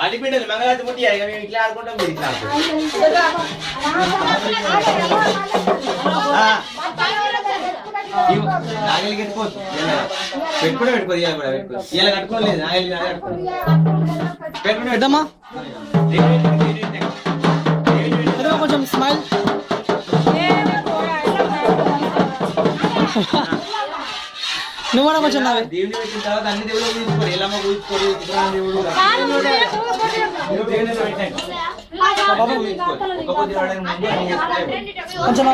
ఆడిపిండలు మంగళాతి ముట్టి మేము ఇట్లా ఆడుకుంటాం మీరు ఇట్లా నాగలి కట్టుకోవచ్చు పెట్టుకుంటే పెట్టుకోదు ఇలా కూడా పెట్టుకోదు ఇలా కట్టుకోలేదు నాగలి పెట్టుకుంటే పెద్దమ్మా కొంచెం స్మైల్ నువ్వు కూడా కొంచెం దేవుని పెట్టిన తర్వాత అన్ని దేవుళ్ళు పూజించుకోరు ఎల్లమ్మ పూజించుకోరు దేవుడు కొంచెం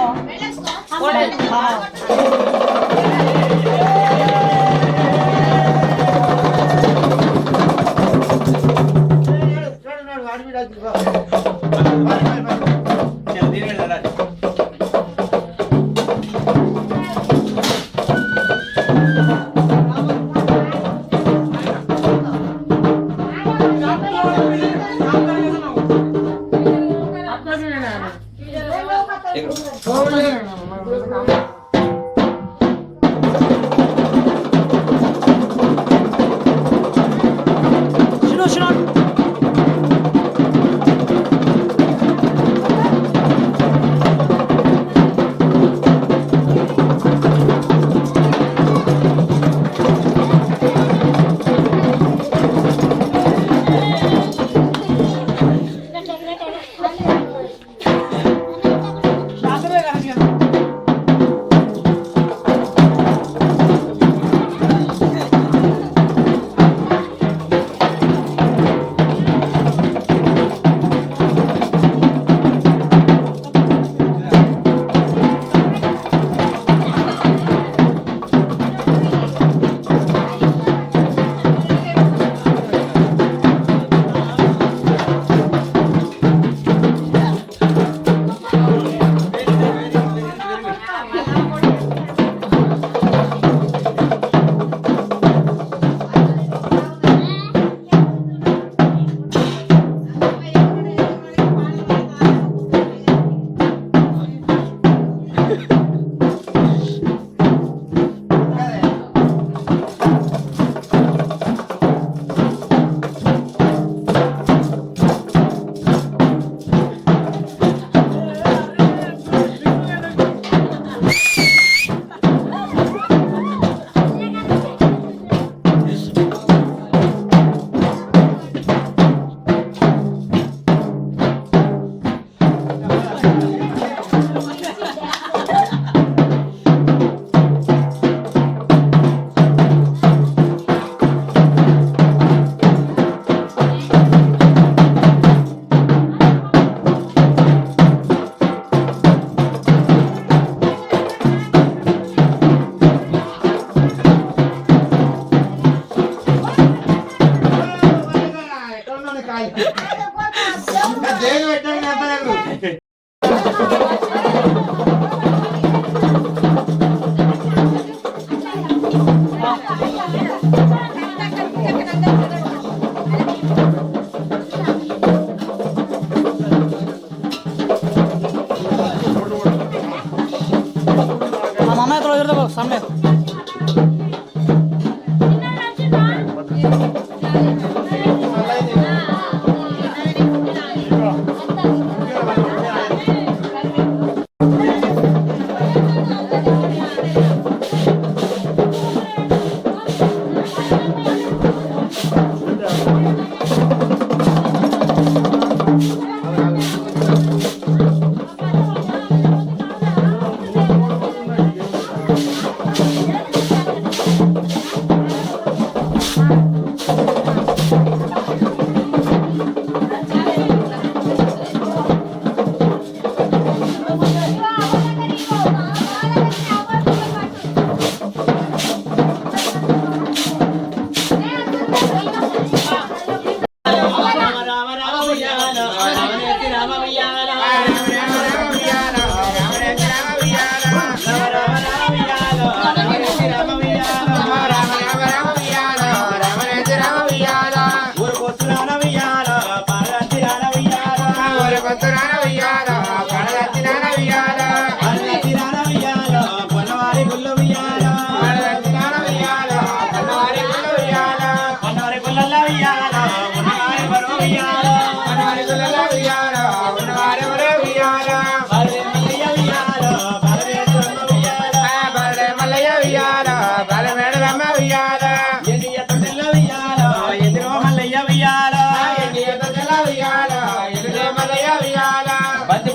मामा थोड़ा इधर देखो सामने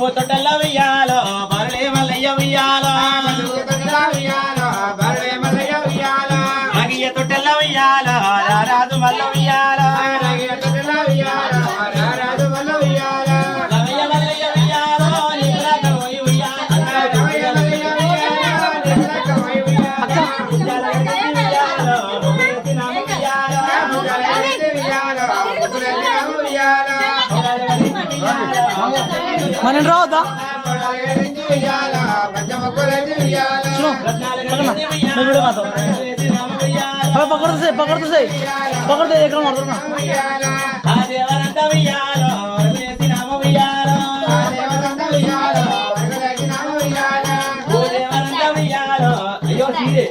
నువ్వు తొట్టెల్ల ఉయ్యాలో బరులే మల్లయ్య ఉయ్యాలో నగియ తొట్టెల్ల ఉయ్యాలో రారాజు మల్ల ఉయ్యాలో రమయ్య మల్లయ్య ఉయ్యాలో నీకులాక పోయి మన రావద్దా पकड़ते से एक मारता ना అయ్యో తీరే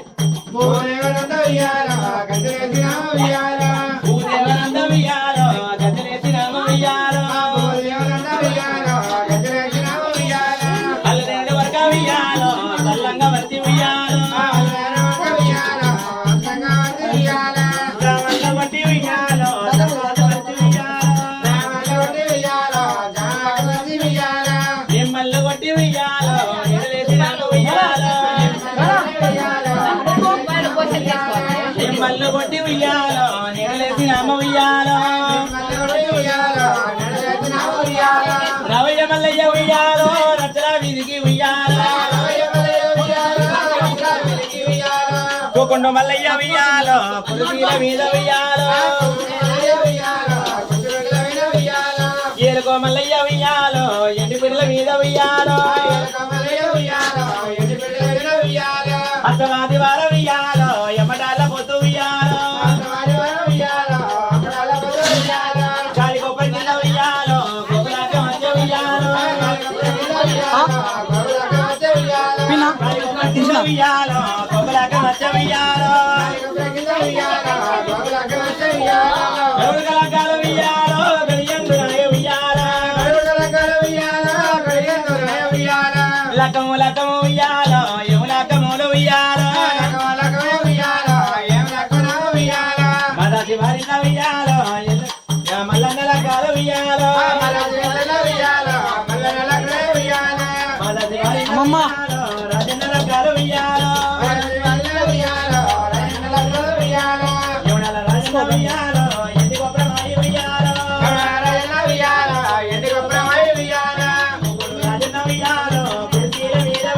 మల్లు కొట్టి ఉయ్యాలో నిడలేసి నామ ఉయ్యాలో రవయ్య మల్లయ్య ఉయ్యాలో రచన వీధికి ఉయ్యాలో కోకొండ మల్లయ్య ఉయ్యాలో పులిపీల మీద ఉయ్యాలో ఏలుకో మల్లయ్య ఉయ్యాలో ఎండి పిల్లల మీద ఉయ్యాలో అసవాది వార ఉయ్యాలో యమడాల పొత్తు ఉయ్యాలో గాలి గొప్ప కింద ఉయ్యాలో గొప్పలాక మధ్య ఉయ్యాలో ఉయ్యాలో గొప్పలాక మధ్య ఉయ్యాలో ఎవరు కళాకాల ఉయ్యాలో గడియందు ఉయ్యాలో లకము లకము ఉయ్యాలో యములకములు ఉయ్యాలో మదతి వారిన ఉయ్యాలో మల్లన్నల కాల ఉయ్యాలో మదతి వారిన రాజన్నల కాల ఉయ్యాలో యమునల రాజన్న ఉయ్యాలో ఎండి గొప్పమాయి ఉయ్యాలో రాజన్న ఉయ్యాలో కుర్చీల మీద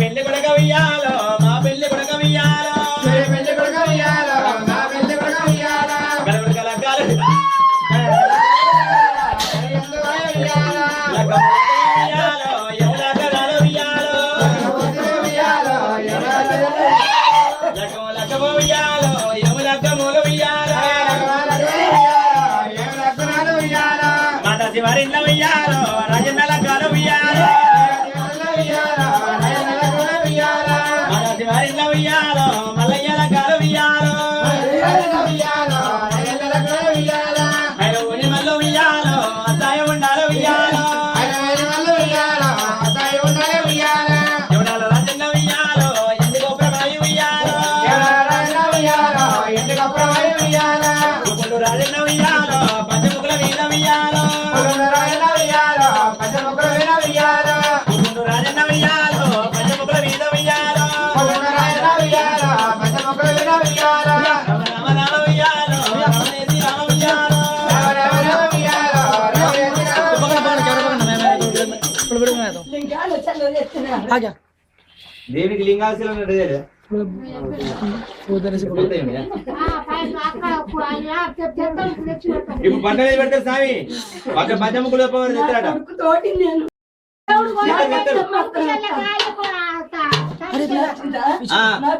పెళ్లి కొడక ఉయ్యాలో మా పెళ్లి కొడక ఉయ్యాలో ఆగా దేనికి లింగాశీలం ఉన్నట్టు ఇప్పుడు పంట మీద పెడతారు స్వామి అక్కడ పంచముఖులు తెస్తారట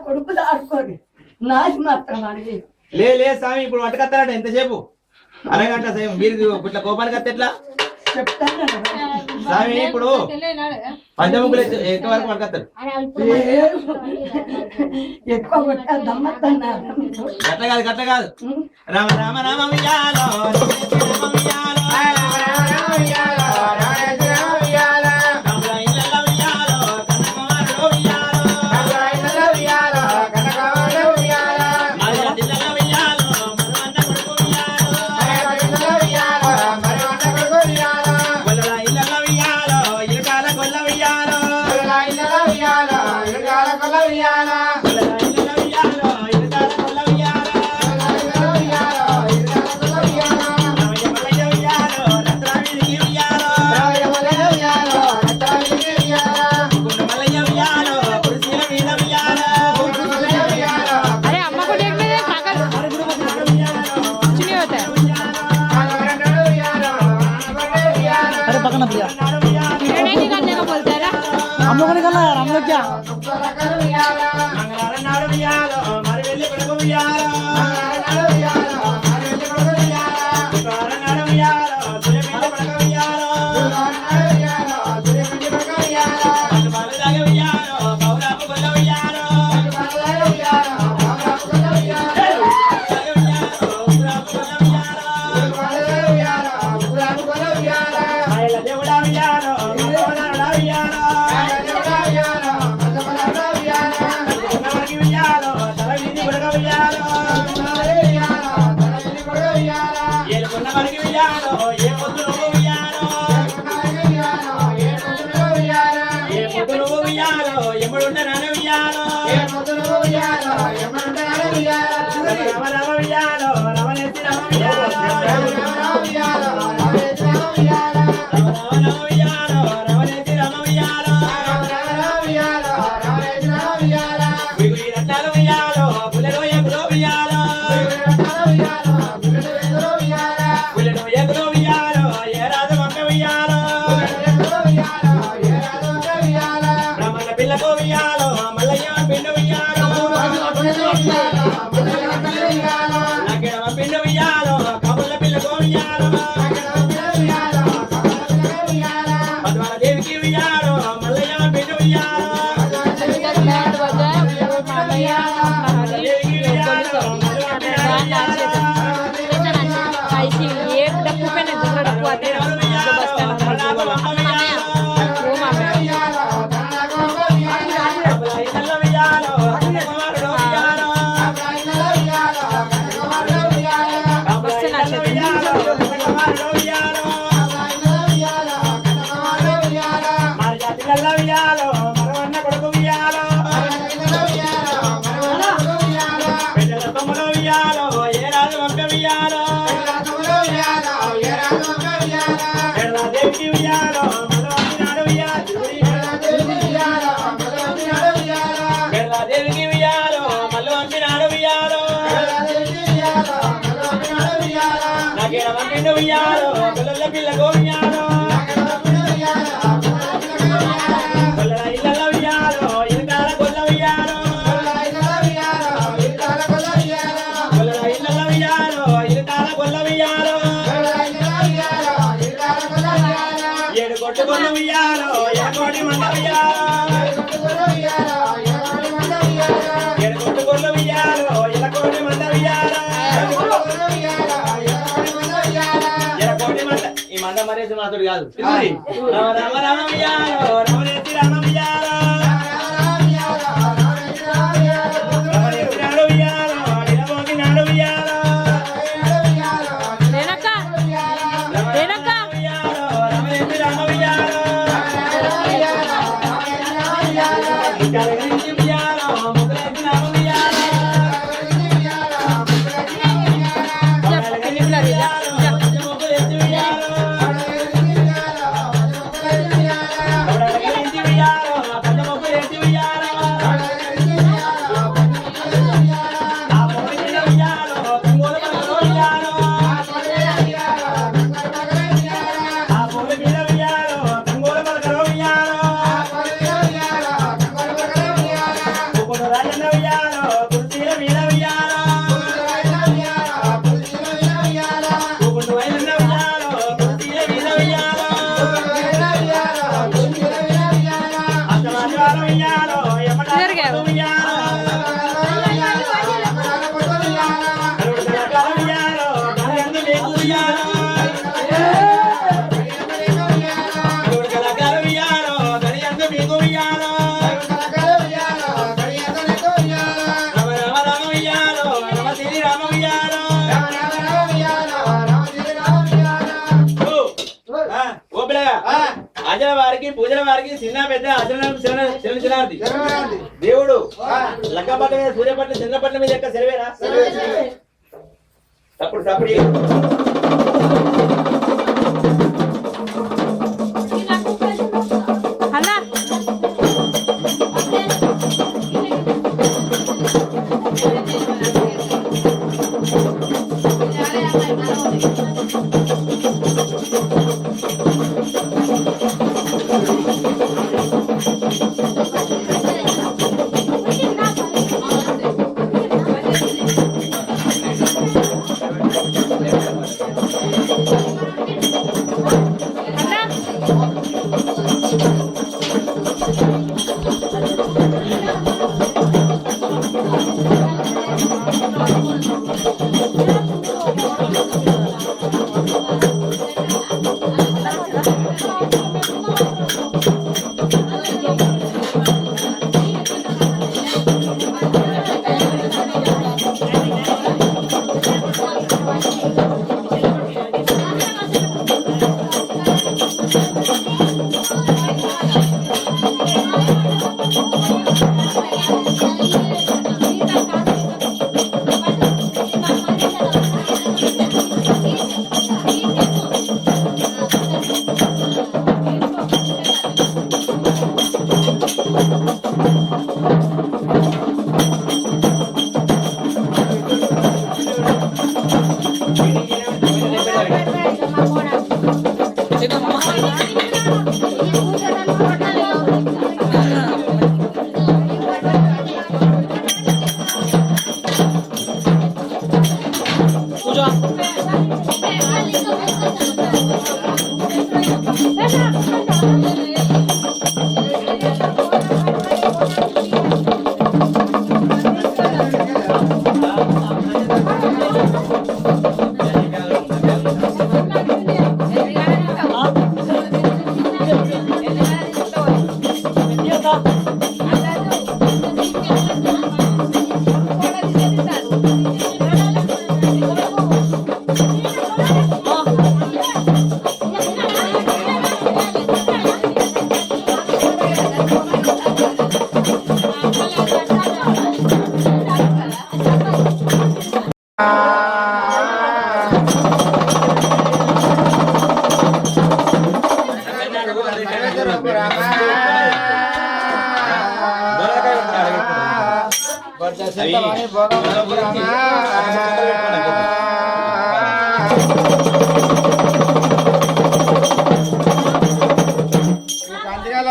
కొడుకు దాడుకోండి నాది మాత్రం అడిగి లే స్వామి ఇప్పుడు పట్టుకొస్తారట ఎంతసేపు అరగంట సేపు మీరు ఇట్లా కోపానికి వస్తే ఎట్లా చెప్తాను స్వామి ఇప్పుడు పంచముఖులు ఎక్కువ వరకు పట్టుకొస్తారు ఎక్కువ దమ్మన్నారు గట్ల కాదు రామ రామ రామ ఉయ్యాలో, రామ ఉయ్యాలో, రామ ఉయ్యాలో, రామ ఇళ్ళలో ఉయ్యాలో, కనకమారులో ఉయ్యాలో, మాదిగ జిల్లలో ఉయ్యాలో, మరువన్న కొడుకు ఉయ్యాలో, గొల్లల ఇళ్ళలో ఉయ్యాలో, ఇరుకాల గొల్ల ఉయ్యాలో, గొల్లల ఇళ్ళలో ఉయ్యాలో, ఇరుకాల గొల్ల ఉయ్యాలో, पकड़ना भैया हम लोगों ने निकलना यार हम लोग क्या మాతోడు కాదు రామ రామ రామ ఉయ్యాలో, రామనేతి రామ ఉయ్యాలో, రామనేతి నాడు ఉయ్యాలో, నిలబోకి నాడు ఉయ్యాలో, రామనేతి రామ ఉయ్యాలో, కలగరించి ఉయ్యాలో, ముగ్గులేతి రామ ఉయ్యాలో, ముగ్గులేతి ఉయ్యాలో, కాలం ఇయ్యాలో ఎమ్మటాల కాలం ఇయ్యాలో కాలం ఇయ్యాలో కలయందు మీకు ఇయ్యాలో కాలం ఇయ్యాలో కలయందు మీకు ఇయ్యాలో రామ రామ రామ ఇయ్యాలో రామ శ్రీ రామ ఇయ్యాలో ఓ పిల్లగా ఆచరణ వారికి పూజల వారికి చిన్న పెద్ద ఆచరణ చెల్లించినారు దేవుడు లక్కపట్ల మీద సూర్యపట్ల చంద్రపట్ల మీద యొక్క సెలవేరా తప్పుడు తప్పుడు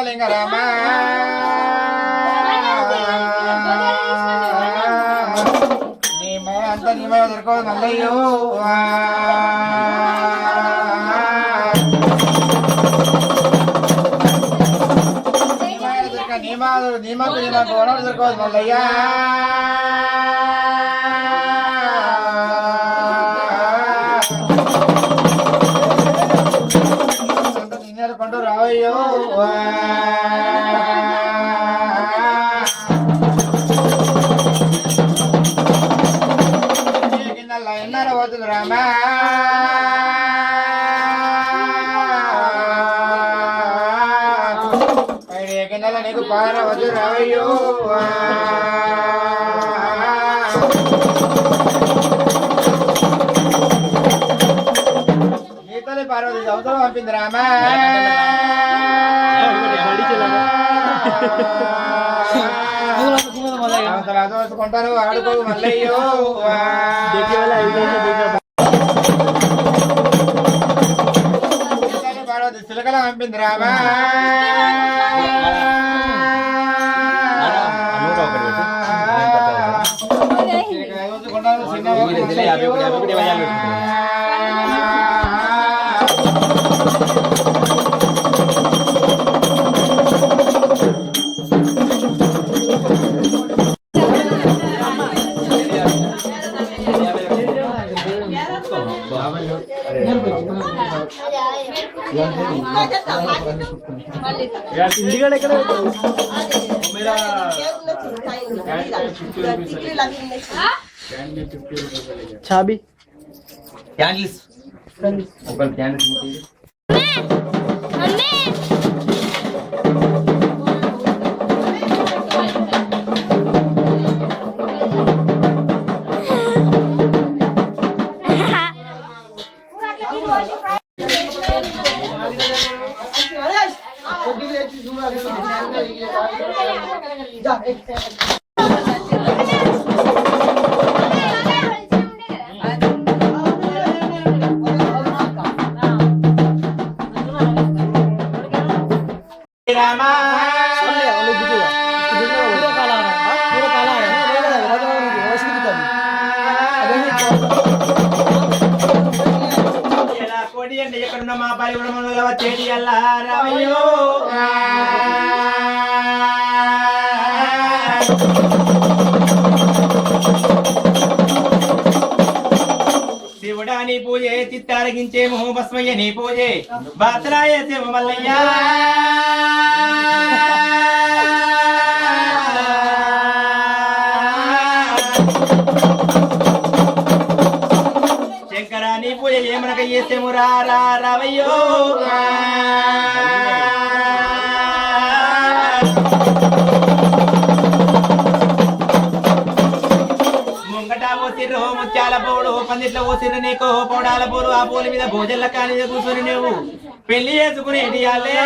లింగరామా అంత నీమయ దొరకదు మల్లయ్యో నీమాకు ఓనర్ దొరకదు మల్లయ్యా నిన్నెలు కొంటూ రావయ్యో ఎన్నారో పోతుంది రామా కింద నీకు పార వద్దు రావయ్యో నీతోనే పార్వతి సంవత్సరం పంపింది రామా దోచుకుంటాను ఆడుకో మల్లయ్యో పార్వతి చిలకల పంపింది రామా చిన్న ఇంటికాడ ఎక్కడ చాబీ క్యాండిల్స్ ఒక క్యాండిల్స్ ఎక్కడున్న మా పై వచ్చేటి అల్లా రావయ్యో శివుడా నీ పూజే చిత్తారగించేమో భస్మయ్య నీ పూజే బాతరాయ శివ మల్లయ్యా శంకరాని పూజ ఏమనక చేసేము రావయ్యో ముంగట పోసిర్రు ముత్యాల పోడు పందిట్లో పోసిర్రు నీకు పౌడాల పూలు ఆ పూల మీద భోజన్ల కాని కూర్చొని నువ్వు పెళ్లి చేసుకునేది అల్లే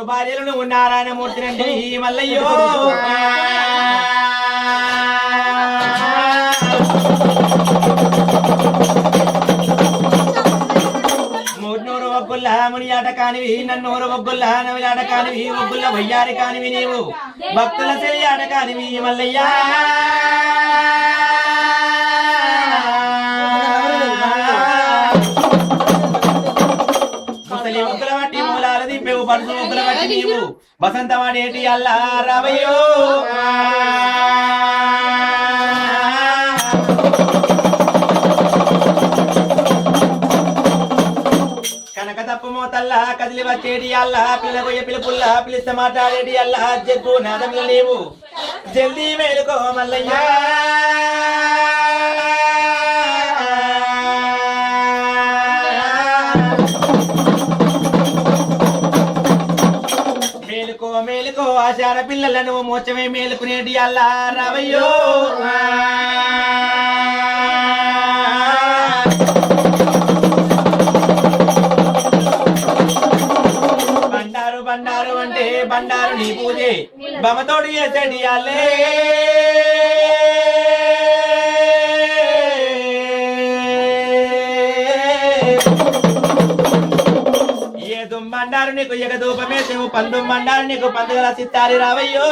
భార్యలను నారాయణమూర్తి నండి మల్లయ్యో మూర్నూరు ఒగ్గుల్ల ముని ఆట కానివి నన్నూరు ఒగ్గుల్ల నవిలి ఆట కానివి ఒగ్గుల్ల వయ్యారి కానివి నీవు భక్తుల చెలి ఆట కానివి మల్లయ్యా ఒగ్గుల బట్టి మూలాల దింపేవు పడుసు ఒగ్గుల బట్టి నీవు వసంతవాడేటి అల్లా రావయ్యో కనక తప్పు మోతల్లా కదిలి వచ్చేటి అల్లా పిల్లగొయ్య పిలుపుల్లా పిలిస్తే మాట్లాడేటి అల్లా జగ్గు నాదముల నీవు జల్దీ మేలుకో మల్లయ్యా మేలుకో ఆచార పిల్లలను మోచమే మేలుకునేటి అల్లా రావయ్యో బండారు అంటే బండారు నీ పూజే బమతోడు చేసేటి అల్లే బండారు నీకు ఎగదూపమే శివు పందు బండారు నీకు పండుగల సిత్తారి రావయ్యో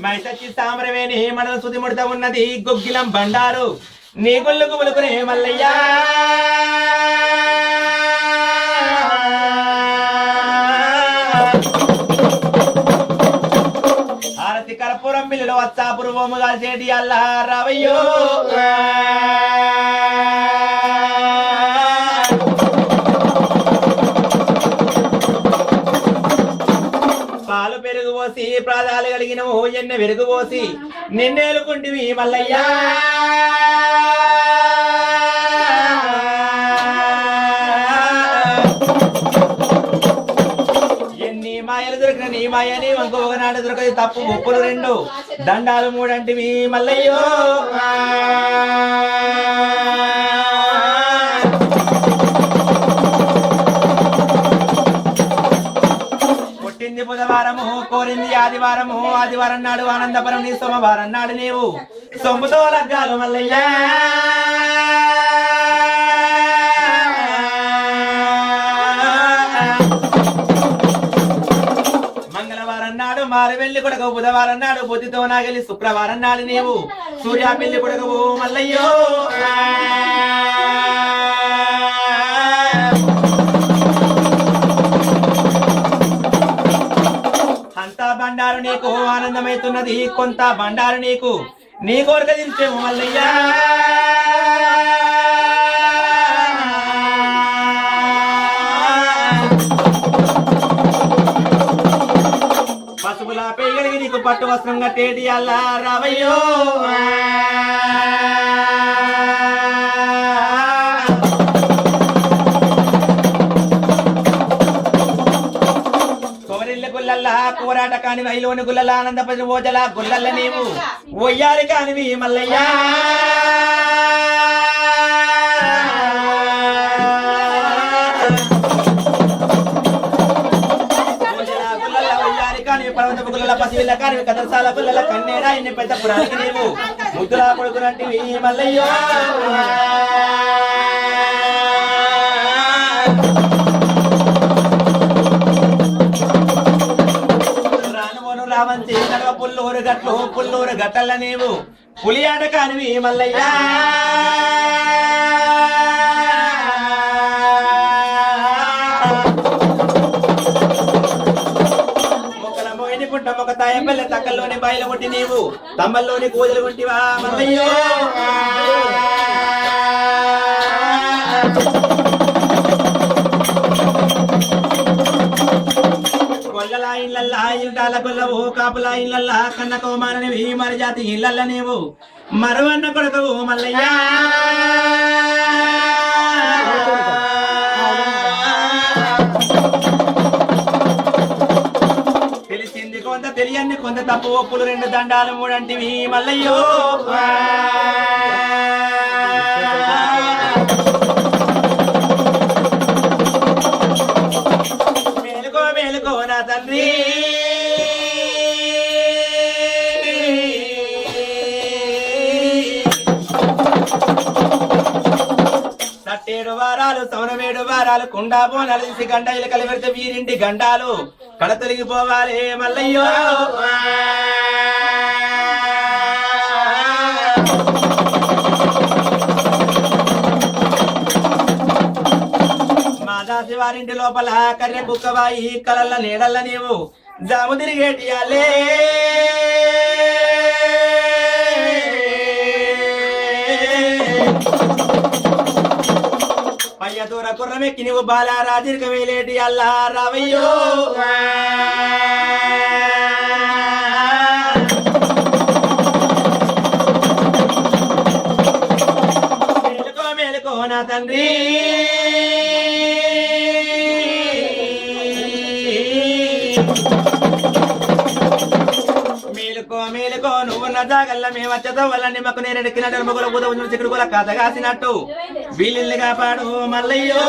మైసచ్చి తామరవేణి మనలు సుది ముడత ఉన్నది గొగ్గిలం బండారు నీ గుళ్ళకు ములుకునే మల్లయ్యా కర్పూరం బిల్లులో వచ్చాపురు బొమ్మగా చేటి అల్లా రావయ్యో పాలు పెరుగు పోసి ప్రాదాలు కలిగిన ఎన్న వెరుగు పోసి నిన్నేలుకుంటివి మల్లయ్యా మాయలు దొరికిన నీ మాయని ఇంకొకనాడు దొరకది తప్పు ఒప్పులు రెండు దండాలు మూడంటివి మల్లయ్యో పుట్టింది బుధవారము కోరింది ఆదివారము ఆదివారం నాడు ఆనందపురం నీ సోమవారం నాడు నీవు సొమ్ముతో లగ్గాలు మల్లయ్యా మారి వెళ్ళి కొడక బుధవారం నాడు బుద్ధితో నాగలి శుక్రవారం నాడు నీవు సూర్య పెళ్లి కొడకవు మల్లయ్యో బండారు నీకు ఆనందమైతున్నది కొంత బండారు నీకు నీ కోరిక తీర్చేమో మల్లయ్యా పసుపులా పెయ్యడికి నీకు పట్టు వస్త్రం కట్టేటి అల్లా రావయ్యో కోరిళ్ళ గుల్లల్లా కోరాట కాని వైలోని గుల్లల ఆనందపడి ఓజల గుల్లల్ల నీవు ఒయ్యాలి కానివి మల్లయ్యా పర్వతపు గుల్లల పసివిల్ల కానివి కదరసాల గుల్లల కన్నేరా ఇన్ని పెద్ద పురానికి నీవు ముద్దులా కొడుకునంటివి మల్లయ్యో రానుమోను రావంతి నడవ పుల్లూరు గట్టల్ల నీవు పులి ఆట కానివి మల్లయ్యా ఒక తాయ పిల్ల తక్కల్లోని బయలు కొట్టి నీవు తమ్మల్లోని కూజలు కొట్టివా మల్లయ్యో కొల్లలా ఇళ్ళల్లా ఇంటాల కొల్లవు కాపులా ఇళ్ళల్లా కన్న కోమాననివి మరి జాతి ఇళ్ళల్ల నీవు మరువన్న కొడుకవు మల్లయ్యా కొంత తెలియని కొంత తప్పు ఒప్పులు రెండు దండాలు మూడంటివి మల్లయ్యో మేలుకో మేలుకో నా తండ్రి తట్టేడు వారాలు సౌనమేడు వారాలు కుండా బోనాలు తీసి గంట ఇలకలు పెడితే వీరింటి గండాలు కడ తొలగిపోవాలి మల్లయ్యో మాదాసి వారింటి లోపల కర్రె బుక్కవాయి కలల్ల నీడల్ల నీవు జాము తిరిగేటియాలే పయ్య దూర కుర్రమెక్కి నువ్వు బాలారా దీర్ఘ వేలేటి అల్లా రావయ్యో మేలుకో మేలుకో నా తండ్రి మేలుకో మేలుకో నువ్వు నా జాగల్ల మేమచ్చతో వల్ల నిమ్మకు నేను ఎక్కినట్టు మొగల బుధ చిక్కుడు కూడా కథ కాసినట్టు వీళ్ళని కాపాడు మల్లయ్యో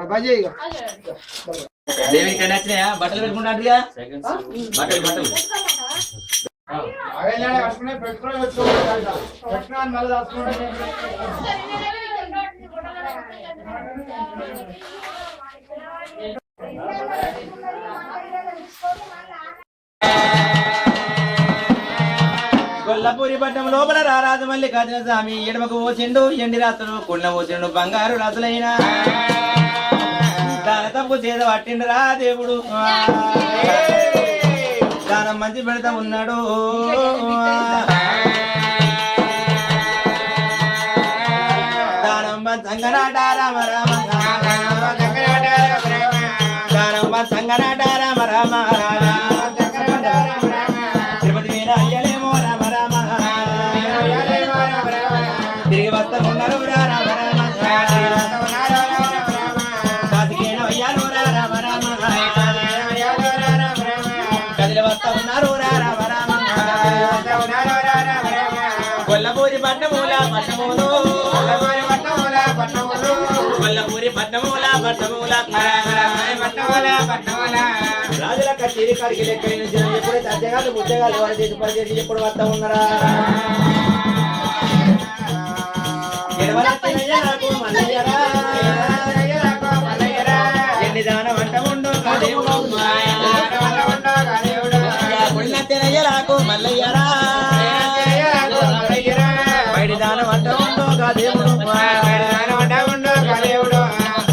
బంద్ ఇక దేవి ఇక్కడ నచ్చినాయా బట్టలు పెట్టుకుంటాడుగా బట్టలు బట్టలు పెట్టుకుని పెట్టుకుని మళ్ళీ దాచుకుంటే కొల్లపూరి పట్టణం లోపల రారాజు మల్లికార్జున స్వామి ఎడమకు పోసిండు ఎండి రాత్రులు కుండ పోసిండు బంగారు రాసులైన దాన తప్పు చేత పట్టిండు రా దేవుడు దానం మంచి పెడతా ఉన్నాడు దానం సంగనాట రామ రామ దానం సంగనాట రామ రామ తిరుపతి మీద అయ్యలేమో రామ రామ తిరిగి వస్తా ఉన్నారు రామ రామ కాసికేన అయ్యాను రామ రామ కదిలి వస్తా ఉన్నారు రామ రామ కొల్లపూరి పట్టమూల పట్టమూలు కొల్లపూరి పట్టమూల పట్టమూల రాజుల కచేరి కాడికి లెక్కైన జనం ఎప్పుడైతే అద్దెగాలు ముద్దగాలు వారి చేసి పరిచేసి ఎప్పుడు వస్తా ఉన్నారా నాకు మల్లయ్యరా ఎన్ని దానం అంట ఉండో నాకు మల్లయ్యరా బయటి దానం అంట ఉండో దేవుడు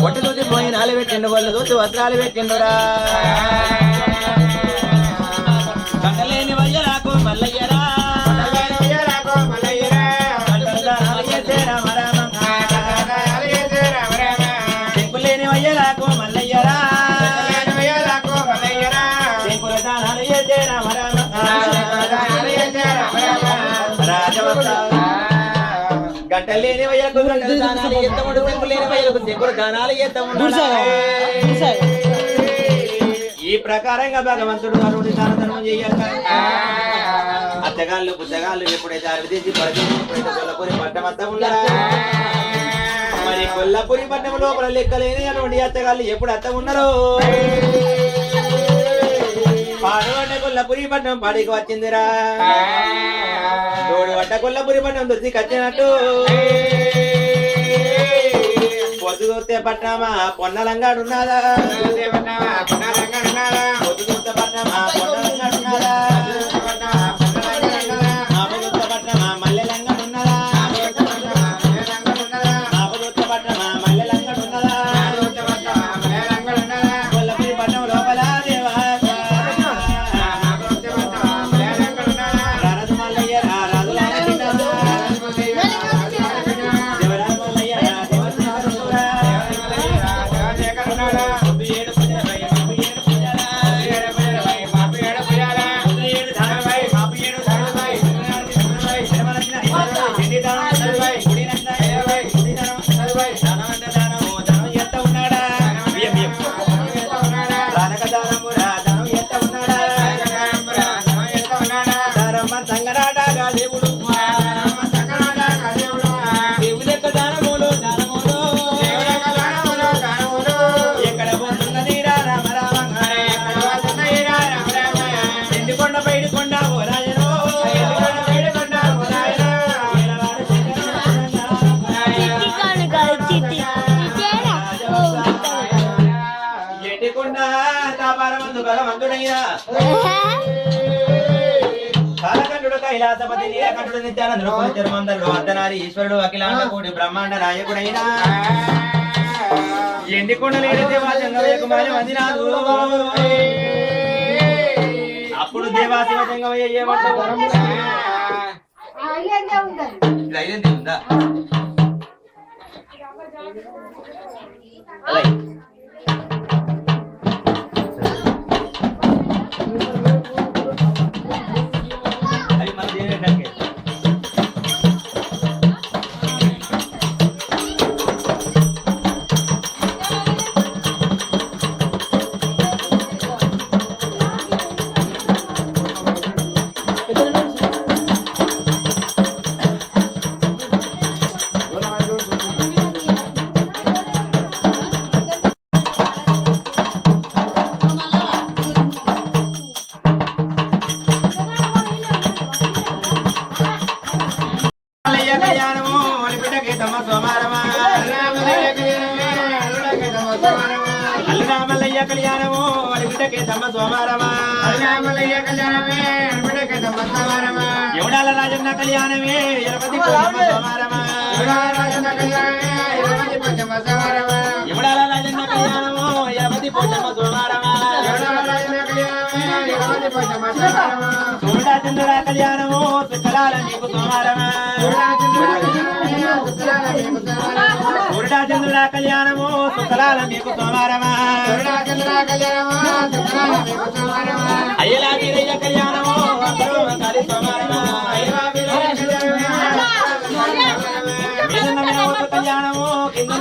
ఒట్టు చూసి పోయినాలు పెట్టిండు వాళ్ళు చూసి వస్త్రాలు పెట్టిండురా కంటలేని వయ్యరాకు మల్లయ్యరా చెంకులేని వయ్యరాకు మల్లయ్యరా చెంకుల దానాలు చేసే రామ గంటలేని వయ్యకు గంటల దానాలు ఎత్తముడు చెంకులేని వయ్యకు చెంకుల దానాలు ఎత్తముడు ఈ ప్రకారంగా భగవంతుడు అరుడి దానధర్మం చేయాలి అత్తగాళ్ళు పుస్తగాళ్ళు ఎప్పుడైతే అరవిదేసి పరిచేసి ఎప్పుడైతే కొల్లపూరి పట్టణం అంతా ఉన్నారా మరి కొల్లపూరి పట్టణం లోపల లెక్కలేని అటువంటి అత్తగాళ్ళు ఎప్పుడు అత్త ఉన్నారో పాడవడ్డ కొల్లపూరి పట్టణం పాడికి వచ్చిందిరా తోడు వడ్డ కొల్లపూరి పట్టణం దొరికి వచ్చినట్టు పొద్దు దొరితే పట్నమా పొన్నలంగాడున్నాదా పొద్దు దొరితే పట్నమా పొన్నలంగాడున్నాదా ఆపదొత్త పట్నమా మల్లెలంగాడున్నదా ఆపదొత్త పట్నమా మల్లెలంగాడున్నదా కొల్లపూరి పట్నం లోపల దేవా రారాజు మల్లయ్య రారాజుల భగవంతుడైనా కాలకంఠుడు కైలాసపతి నీలకంఠుడు నిత్యానందుడు చర్మందరుడు అర్ధనారి ఈశ్వరుడు అఖిలాండ కోటి బ్రహ్మాండ నాయకుడైనా ఎండికొండలేడు దేవాజంగయ్య కుమారి మందినాథు అప్పుడు దేవాశివ జంగమయ్య ఏమంటారు ధైర్యం ఉందా మల్లయ్య కళ్యాణము అడిగిటకే దమ్మ సోమారమా ఎవడాల రాజన్న కళ్యాణమే ఎరపతి పోచమ్మ సోమారమా ఎవడాల రాజన్న కళ్యాణము ఎరపతి పోచమ్మ సోమారమా చూడా చంద్రుడా కళ్యాణము సుఖలాల నీకు సోమారమా చూడా చంద్రుడా కళ్యాణము సుఖలాల నీకు సోమారమా అయ్యలా వీరయ్య కళ్యాణము కలి సోమారమా కళ్యాణము కింద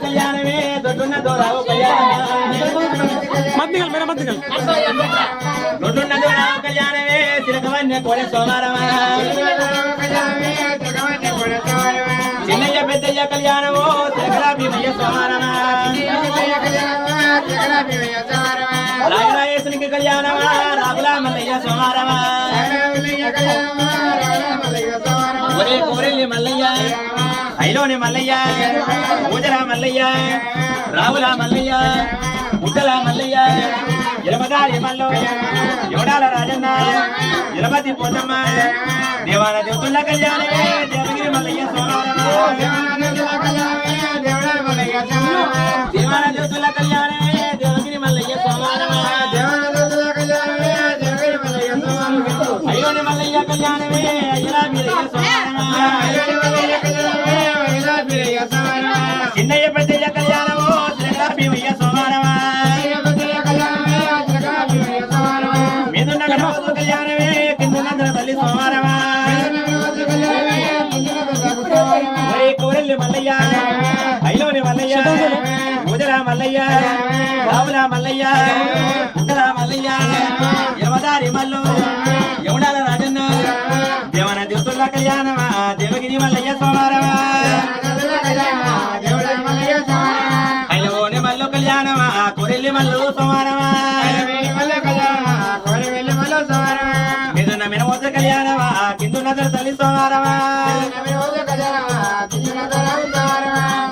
కళ్యాణమే దొడ్డున్న దూరావు దొడ్డున్న దూరావు కళ్యాణమే తిరగవన్య కోడ సోమారమా చిన్నయ్య పెద్దయ్య కళ్యాణము తిరగలా భీమయ్య సోమారమా రాయరాయేశ్వరికి కళ్యాణమా రాగులా మల్లయ్య సోమారమా ఒరే కోరెల్లి మల్లయ్య ఐలోని మల్లయ్య పూజల మల్లయ్య రావుల మల్లయ్య ముద్దల మల్లయ్య ఇరమదారి మల్లో ఎవడాల రాజన్న ఇరమతి పోతమ్మ దేవాన దేవతుల కళ్యాణమే దేవగిరి మల్లయ్య సోమారమా దేవాన దేవతుల కళ్యాణమే దేవగిరి మల్లయ్య సోమారమా అయ్యోని మల్లయ్య కళ్యాణమే అయ్యలా వీరయ్య సోమారమా చిన్నయ్య పెద్దయ్య కళ్యాణము శ్రీలా భీమయ్య సోమారమా మీదున్న గణపతి కళ్యాణమే కిందున్న తల్లి సోమారమా కోరెల్లి మల్లయ్య ఐలోని మల్లయ్య పూజల మల్లయ్య రావుల మల్లయ్య ఉత్తర మల్లయ్య యమదారి మల్లు యముడాల రాజన్న దేవన దేవతుల కళ్యాణమా దేవగిరి మల్లయ్య సోమారమా ఐలోని మల్లు కళ్యాణమా కోరెల్లి మల్లు సోమారమా మీదున్న మినమోత కళ్యాణమా కిందున్న తల్లి సోమారమా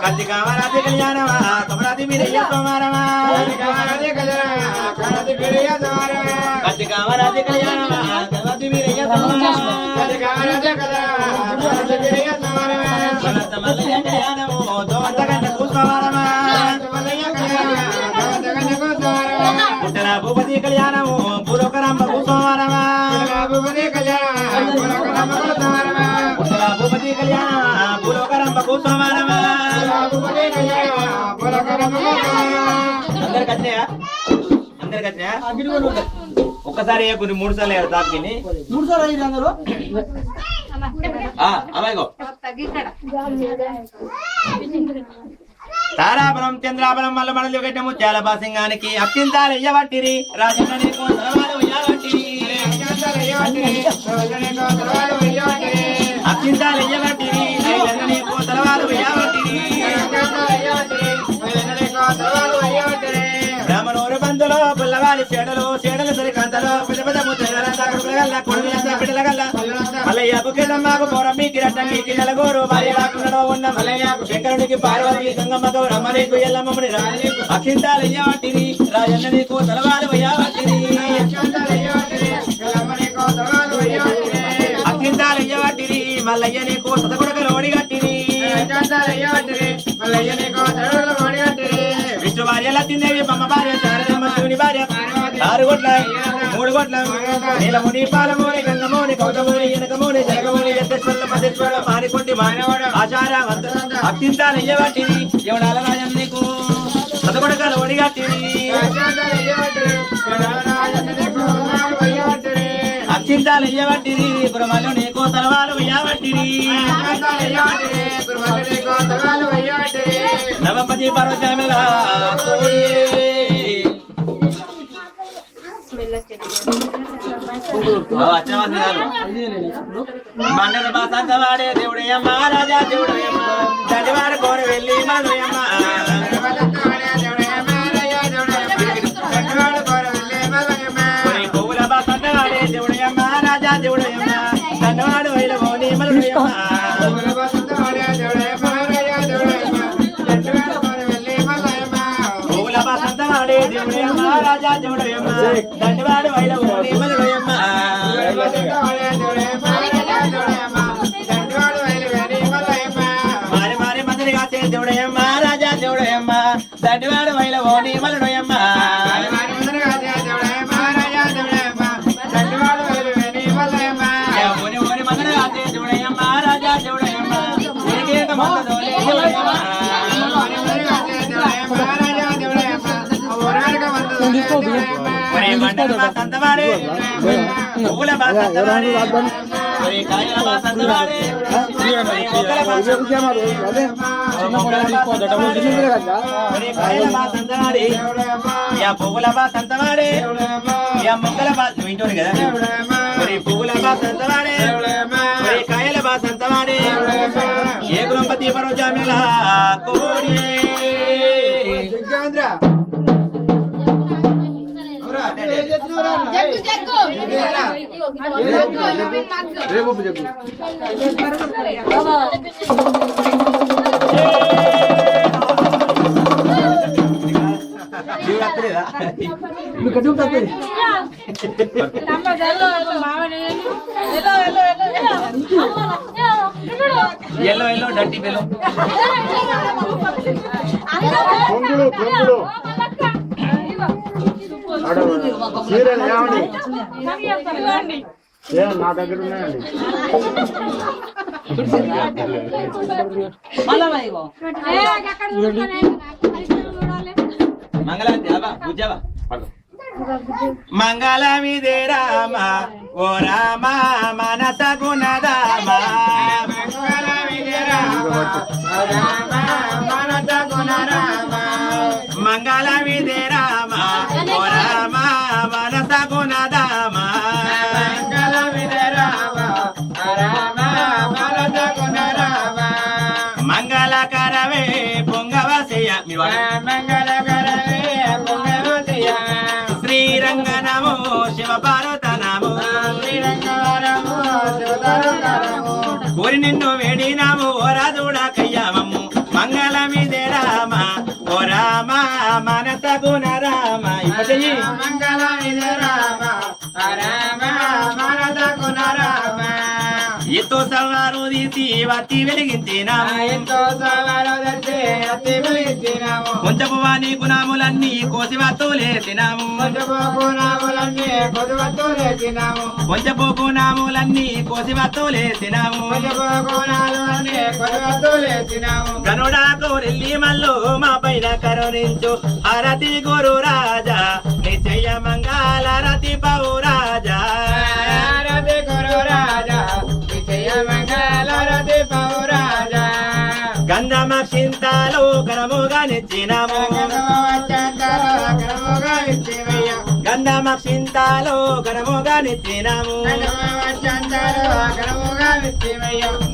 కత్తి కామరాజి కళ్యాణమా కమరాజి వీరయ్య సోమారమా కత్తి కామరాజి కళ్యాణమా కమరాజి వీరయ్య సోమారమా మల్లయ్య కళ్యాణము దోవంత గంటకు సోమారమా పుట్టన భూపతి కళ్యాణము పూర్వకరంబకు సోమారమా పుట్టన భూపతి కళ్యాణమా పూర్వకరంబకు సోమారమా అందరికి వచ్చినాయా అందరికి వచ్చినాయా ఒక్కసారి కొన్ని 3 సార్లు తాకి 3 సార్లు అయ్యి అందరూ అమ్మాయిగో తారాపురం చంద్రాపురం మల్ల మనలు గడ్డ ముత్యాల బాసింగానికి అత్యంతాలు ఎయ్యబట్టిరి రాజన్న నీకు తలవాలు వెయ్యబట్టిరి అత్యంతాలు ఎయ్యబట్టిరి రాజన్న నీకు తలవాలు వెయ్యబట్టిరి బ్రాహ్మణోరు బంధులో పుల్లవారి చేడలు సరికంతలో పెద్ద పెద్ద ముద్దలంతా కొడుకులగల్ల కొడుకులంతా బిడ్డలగల్ల మల్లయ్యకు కిందమ్మకు పౌరమ్మికి రట్టంకి నలుగురు భార్యలో ఉన్న మల్లయ్యకు శంకరునికి పార్వతి గంగమ్మకు రమ్మనీకు ఎల్లమ్మని అక్షింతాలు అయ్యబట్టిరి రాజన్న నీకు తలవాలు వెయ్యబట్టిరి అక్షింతాలు అయ్యబట్టిరి మల్లయ్య నీకు సతకొడకలు ఓడిగట్టిరి విష్ణు భార్య లక్ష్మీదేవి బొమ్మ భార్య శారదమ్మ శివుని భార్య 6 గొట్ల 3 గొట్ల నీలముని పాలమూని గంగమూని కౌతమూని ఎనకమూని జగమూని యత్తేశ్వరుల మధ్యేశ్వరుల మారికొండి మానవాడు ఆచార అత్యంతాలు అయ్యబట్టిరి ఎవడాల రాజన్న నీకు సతకొడకలు ఓడిగట్టిరి అత్యంతాలు అయ్యబట్టిరి బ్రహ్మలు నీకు తలవాలు వెయ్యబట్టిరి నవపతి పర్వతమిలా మండల బాసంతవాడే దేవుడయ్యమ్మ రాజా దేవుడయ్యమ్మ చండివాడు కోరి వెళ్ళి మనయ్యమ్మ పువ్వుల బాసంతవాడే దేవుడయ్యమ్మ రాజా దేవుడయ్యమ్మ చండవాడు వైలమోని మనయ్యమ్మ దండవాడు వైలవోని మలడోయమ్మ మారి మారి మందిరిగా దేవుడయమ్మ రాజా దేవుడయమ్మ దండవాడు వైలవోని మలడోయమ్మ ఓని ఓని మందిరిగా దేవుడయమ్మ రాజా దేవుడయమ్మ ఉనికేక మందదోలే దేవుడయమ్మ ఒరే మండల సంతవాడే పువ్వుల సంతవాడే ఒరే కాయల సంతవాడే ఒరే మొక్కల ఒరే కాయల సంతవాడే యా పువ్వుల సంతవాడే యా మొక్కల వింటోని కదా ఒరే పువ్వుల సంతవాడే ఒరే కాయల సంతవాడే ఏ గురంపతి పరో జామిలా కోడి ఎల్లో ఎల్లో డర్టీ పెలో నా దగ్గర ఉన్నాయండి మంగళమిదే రామ ఓ రామ మనస గుణదామ మంగళమిదే రామ మనస గుణరామ మంగళమిదే రామ ఓ రామ మనస గుణదామ మంగళమిదే రామ రామ మనస గుణరామ మంగళకరవే పొంగవసయ మంగళకరవే పొంగవసయ శ్రీరంగనమో శివ పార్వతనమో శ్రీరంగనమో శివ పార్వతనమో కోరి నిన్ను వేడినాము ఓరాదుడ కయ్యామము మంగళమిదే రామ ఓ రామ మనస గుణ రామ ఇప్పటి మంగళమిదే రామ రామ మనస గుణ రామ ఎంతో సవారు తీసి వత్తి వెలిగించినాము ఎంతో సవారు తెచ్చి వత్తి వెలిగించినాము కొంచెపు వాణి గుణములన్నీ కోసి వత్తులేసినాము కొంచెపు గుణములన్నీ కోసి వత్తులేసినాము కొంచెపు గుణములన్నీ కోసి వత్తులేసినాము కొంచెపు గుణములన్నీ కోసి వత్తులేసినాము గనుడా కోరెల్లి మల్లు మా పైన కరుణించు అరతి గురు రాజా నిశ్చయ మంగళ రతి పౌ రాజా రతి గురు రాజా గంధమ చింతాలో కరముగా నిచ్చినాము గంధమ చింతాలో కరముగా నిచ్చినాము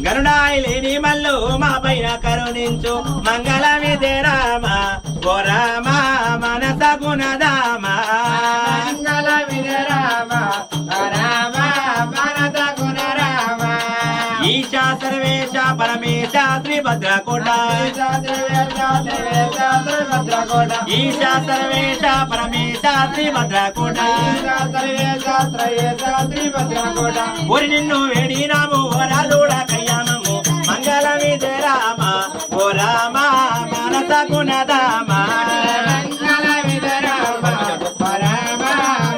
గరుడాయి లేని మల్లు మా పైన కరుణించు మంగళమిదే రామ ఓ రామ మనస గుణదామ మంగళమిదే రామ రామ మనస గుణ రామ ఈశా సర్వేశ పరమేశ శ్రీభద్రకోట ఈశా సర్వేశ పరమేశ శ్రీభద్రకోట ఊరి నిన్ను వేడినాము వరాలుడ కయ్యామము మంగళమిదే రామ ఓ రామ మనస గుణదామ మంగళమిదే రామ రామ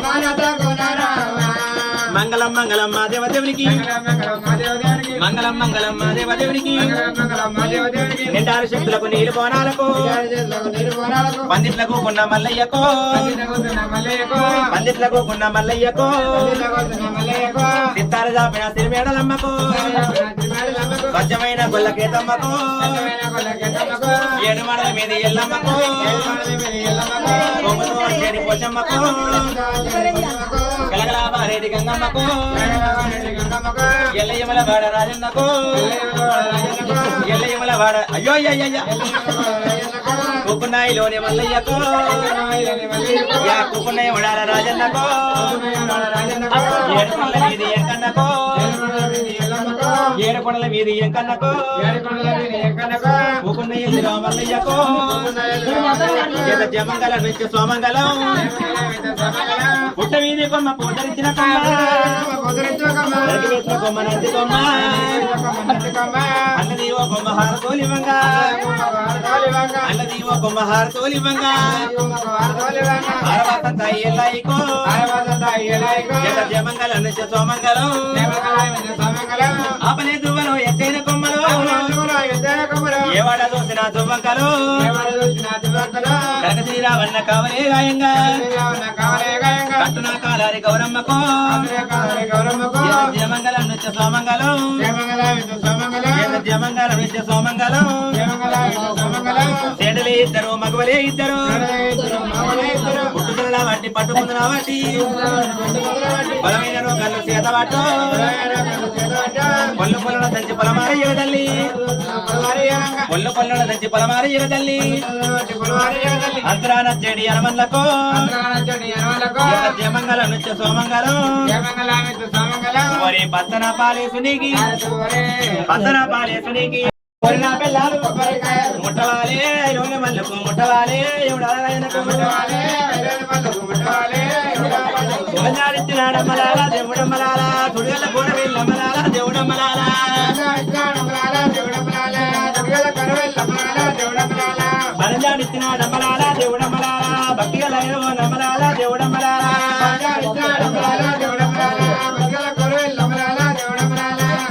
మనస గుణ రామ మంగళం మంగళం మా దేవదేవునికి మంగళం మంగళం మా దేవదేవునికి నిండారు శక్తులకు నీరు కోనాలకు పందిట్లకు కొన్న మల్లయ్యకో పందిట్లకు కొన్న మల్లయ్యకో సిత్తారు జాపిన సిరిమేడలమ్మకు స్వచ్ఛమైన గొల్లకేతమ్మకు ఏడు మడల మీద ఎల్లమ్మకు కొమ్ముతో వచ్చేది పోచమ్మకు కలగలాబారేది గంగమ్మకు ఎల్లయ్యమల వాడ రాజన్నకు ఎల్లయ్యమల వాడ అయ్యో అయ్యయ్య కుకున్నాయిలోని మల్లయ్యకు యా కుకున్నాయి వడాల రాజన్నకు ఏడు మల్ల మీది ఎంకన్నకు ఏడుకొండల మీది ఎంకన్నకో ఊకున్న ఎల్లిరా మల్లయ్యకో చేత జమంగళ నుంచి సోమంగళం పుట్ట వీధి కొమ్మ పూతరించిన కొమ్మ వేసిన కొమ్మ నంది కొమ్మ అన్నది ఓ కొమ్మ హారతోలివంగా అన్నది ఓ కొమ్మ హారతోలివంగా ఆరవాసంత ఎల్లాయికో చేత జమంగళ నుంచి సోమంగళం ఆపలే దువ్వలో ఎత్తైన కొమ్మలు ఏవాడ చూసిన దువ్వంకలు కనకశ్రీరావన్న కావలే గాయంగా కట్టున కాలారి గౌరమ్మకో జమంగళం నుంచి సోమంగళం జమంగళం నుంచి సోమంగళం సేటలే ఇద్దరు మగవలే ఇద్దరు పుట్టుదల వాటి పట్టుకుందున వాటి బలమైన రోగాలు చేత వాటు పొల్లు పొల్లల దంచి పొలమారి ఎగదల్లి పొల్లు పొల్లల దంచి పొలమారి ఎగదల్లి అంతరాన చెడి అనమన్లకు జమంగళం నుంచి సోమంగళం మరి పత్తన పాలేసునికి పత్తన పాలేసునికి నా పిల్లలు ముట్టవాలే ఐలోని మల్లుకు ముట్టవాలే శివనాడిచ్చినాడమ్మలాలా దేవుడమ్మలాలా తుడిగల కూడా వెళ్ళమ్మలాలా దేవుడమ్మలాలా బలజాడిచ్చినాడమ్మలాలా దేవుడమ్మలాలా భక్తిగల నమ్మలాలా దేవుడమ్మలాలా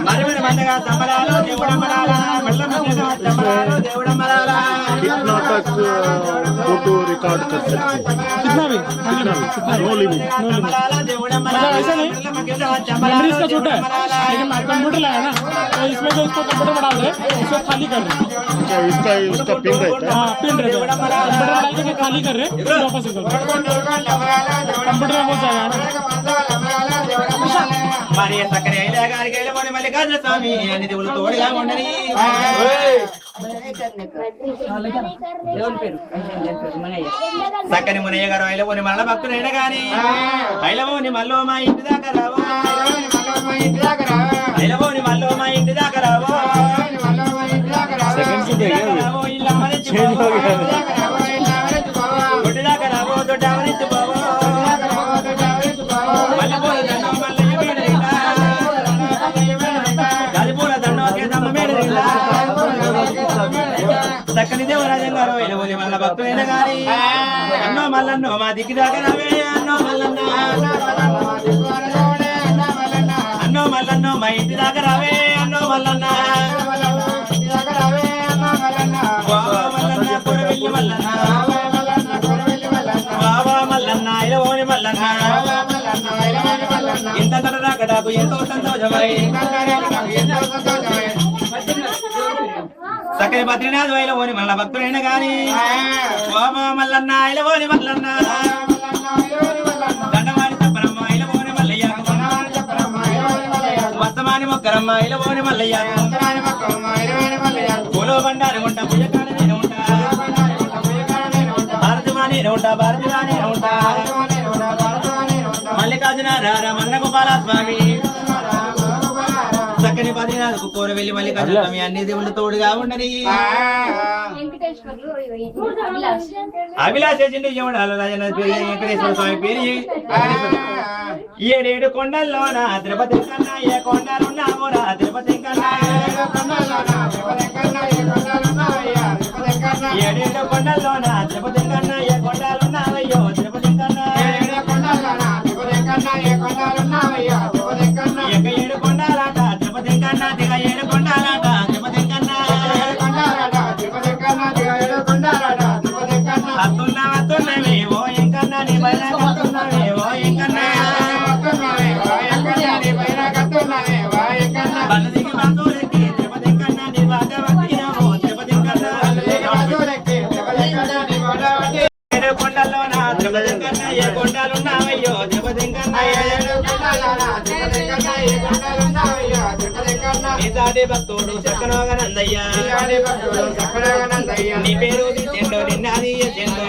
మరి మందగా తమ్మలాలో దేవుడమ్మలాలా कितना तक फोटो रिकॉर्ड कर सकते हैं? कितना भी नो लिमिट। मतलब ऐसा नहीं, मेमोरीज का छोटा है लेकिन कंप्यूटर लाया ना तो इसमें जो उसको कंप्यूटर बढ़ा दे उसको खाली कर रहे अच्छा, इसका पिन रहता है। हाँ पिन रहता है, कंप्यूटर डाल के खाली कर रहे फिर वापस कर कंप्यूटर हो जाएगा మరి సక్కరే అయిలా గారికి వెళ్ళమని మల్లికార్జున స్వామి అని దేవుడు తోడుగా ఉండని సక్కని మునయ్య గారు ఐలవోని మరణ భక్తుడైన గాని ఐలవోని మల్లో మా ఇంటి దాకా రావో ఐలవోని మల్లో మా ఇంటి దాకా రావో దొడ్డి దాకా రావో దొడ్డ అవరించి పోవో మల్లెపూల దండం మల్లయ్య మేడరిల్లా గాలిపూల దండం కేదమ్మ మేడరిల్లా చక్కని దేవరాజం గారు ఐలవోని మల్ల భక్తులైన గాని అన్నో మల్లన్నో మా దిక్కు దాకా రావే అన్నో మల్లన్న అన్నో మల్లన్నో మా ఇంటి దాకా రావే అన్నో మల్లన్న బావా మల్లన్న కొరవెల్లి మల్లన్న బావా మల్లన్న ఐలవోని మల్లన్న ఇంత తడరాకడాకు ఎంతో సంతోషమై సకరి బద్రీనాథ్ ఐలవోని మల్ల భక్తులైన గాని బావా మల్లన్న ఐలవోని మల్లన్న దండవాణి తప్పరమ్మ ఐలవోని మల్లయ్య వస్తమాని మొక్కరమ్మ ఐలవోని మల్లయ్య పూలో బండారి ఉంటా పుయ్యకాడ నేను ఉంటా భారతిమా నేను ఉంటా భారతిమా నేను ఉంటా మల్లికార్జున రారా మదన గోపాల స్వామి చక్కని బద్రీనాథ్కు కోర వెళ్ళి మల్లికార్జున స్వామి అన్ని దేవుళ్ళు తోడుగా ఉండని అభిలాష చేసిండు యముడాల రాజన్న పేరు వెంకటేశ్వర స్వామి పేరు ఏడేడు కొండల్లోన తిరుపతి కన్నా ఏ కొండలున్నామోరా తిరుపతి కన్నా ఏడేడు కొండల్లోన తిరుపతి కన్నా ఏ కొండలున్నావయ్యో తిరుపతి కన్నా ఎక్క ఏడు కొండాలాట తిరుపతి కన్నా దిగ ఏడు కొండాలాట తిరుపతి కన్నా అత్తున్నవే ఓ ఎంకన్నా నీ పైన కత్తున్నవే ఓ ఎంకన్నా బలదికి బంధువులకి తిరుపతి కన్నా నీ బాగా వచ్చినావో తిరుపతి కన్నా ఏడు కొండల్లోన తిరుపతి కన్నా ఏ కొండలున్నావయ్యో తిరుపతి కన్నా నీ సాటి భక్తుడు చక్కనోగా నందయ్య నీ పేరు చెండు నిన్నది చెండు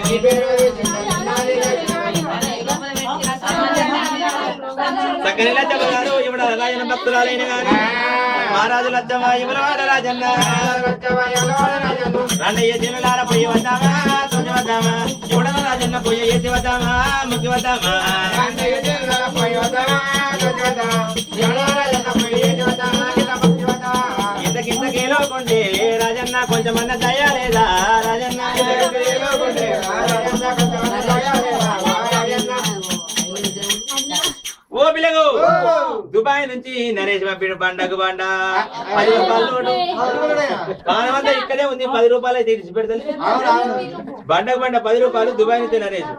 చక్కని లచ్చగారు ఇవిడ రాయన భక్తురాలైన గాని మహారాజు లద్దమ్మ ఇమలవాడ రాజన్న రండయ్య జనులార పోయి వద్దామా తొంగి వద్దామా చూడల రాజన్న పోయి ఎత్తి వద్దామా ముగ్గి వద్దామా ఇంతకింతకేలో కొండే రాజన్న కొంచెమన్న దయ లేదా రాజన్న ఓ పిల్లగు దుబాయ్ నుంచి నరేష్ పంపిన పండగ బండ 10 రూపాయలు నోటు కానమంతా ఇక్కడే ఉంది 10 రూపాయలు అయితే ఇచ్చి పెడతాను బండకు బండ 10 రూపాయలు దుబాయ్ నుంచి నరేష్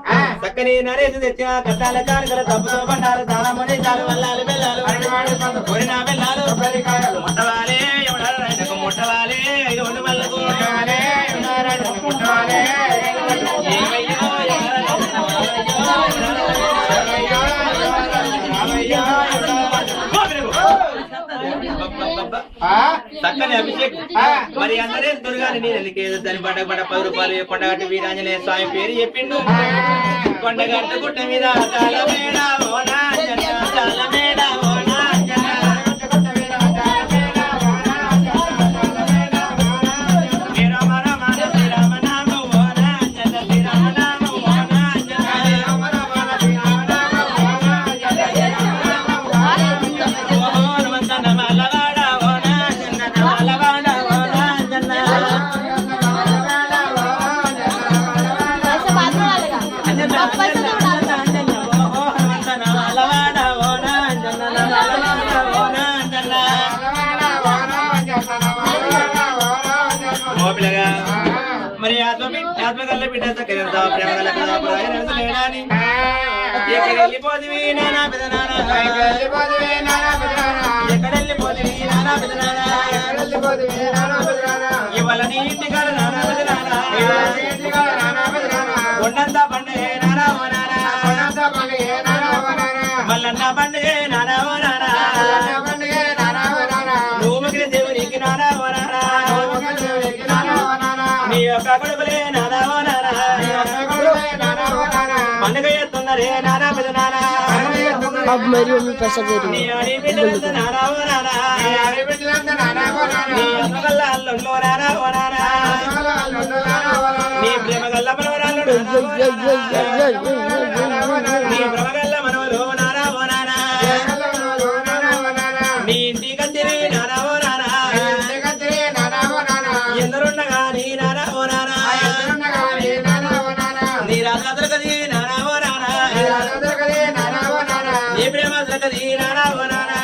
చక్కని నరేష్ తెచ్చిన కట్టాల కానుకల తప్పుతో బండారు తాళమని చాలు వల్లాలు బెల్లాలు కొరినా బెల్లాలు ముట్టవాలే ఎవడారు రైతుకు ముట్టవాలే 5 మల్లకు ఏమయ్యో చక్కని అభిషేకం మరి అందరే దుర్గాని నీళ్ళకేదో దాని బండకు బండ 10 రూపాయలు కొండగట్టు వీరాంజనేయ స్వామి పేరు చెప్పిండు కొండగట్టు గుట్ట మీద తాళమేడ ఓనా తాళమేడ ఓనా మరి ఆత్మగల్ల బిడ్డ ప్రేమ గల్ల ఎక్కడ వెళ్ళిపోతుంది నానా పెదనానా ఎక్కడ వెళ్ళిపోతుంది నానా పెదనానా ఇవాళ నీ ఇంటికాడ నానా పెదనానా కొండంత పండుగ నానా ఓ నానా మల్లన్న పండుగ నానా ఓ నానా నువ్వు మిగిలిన దేవునికి నానా ఓ నానా నీ యొక్క కొడుకులే నానా ఓ నానా పండుగ ఎత్తున్నరే నానా పెద్ద నానా अब मेरी मम्मी पैसा दे रही నీ ఆడి బిడ్డలంతా నానా ఓ నానా నీ అమ్మగల్ల అల్లుండో నానా ఓ నానా నీ ప్రేమగల్ల మనవరాల్లుడు నీ ప్రేమగల్ల మనవలు నానా ఓ నానా నీ ఇంటికి కత్తిరి నానా ఓ నానా ఎందరుండగా నీ నానా ఓ నానా నీ రాజాదులు కది నానా ఓ నానా నీ ప్రేమ కది నానా ఓ నానా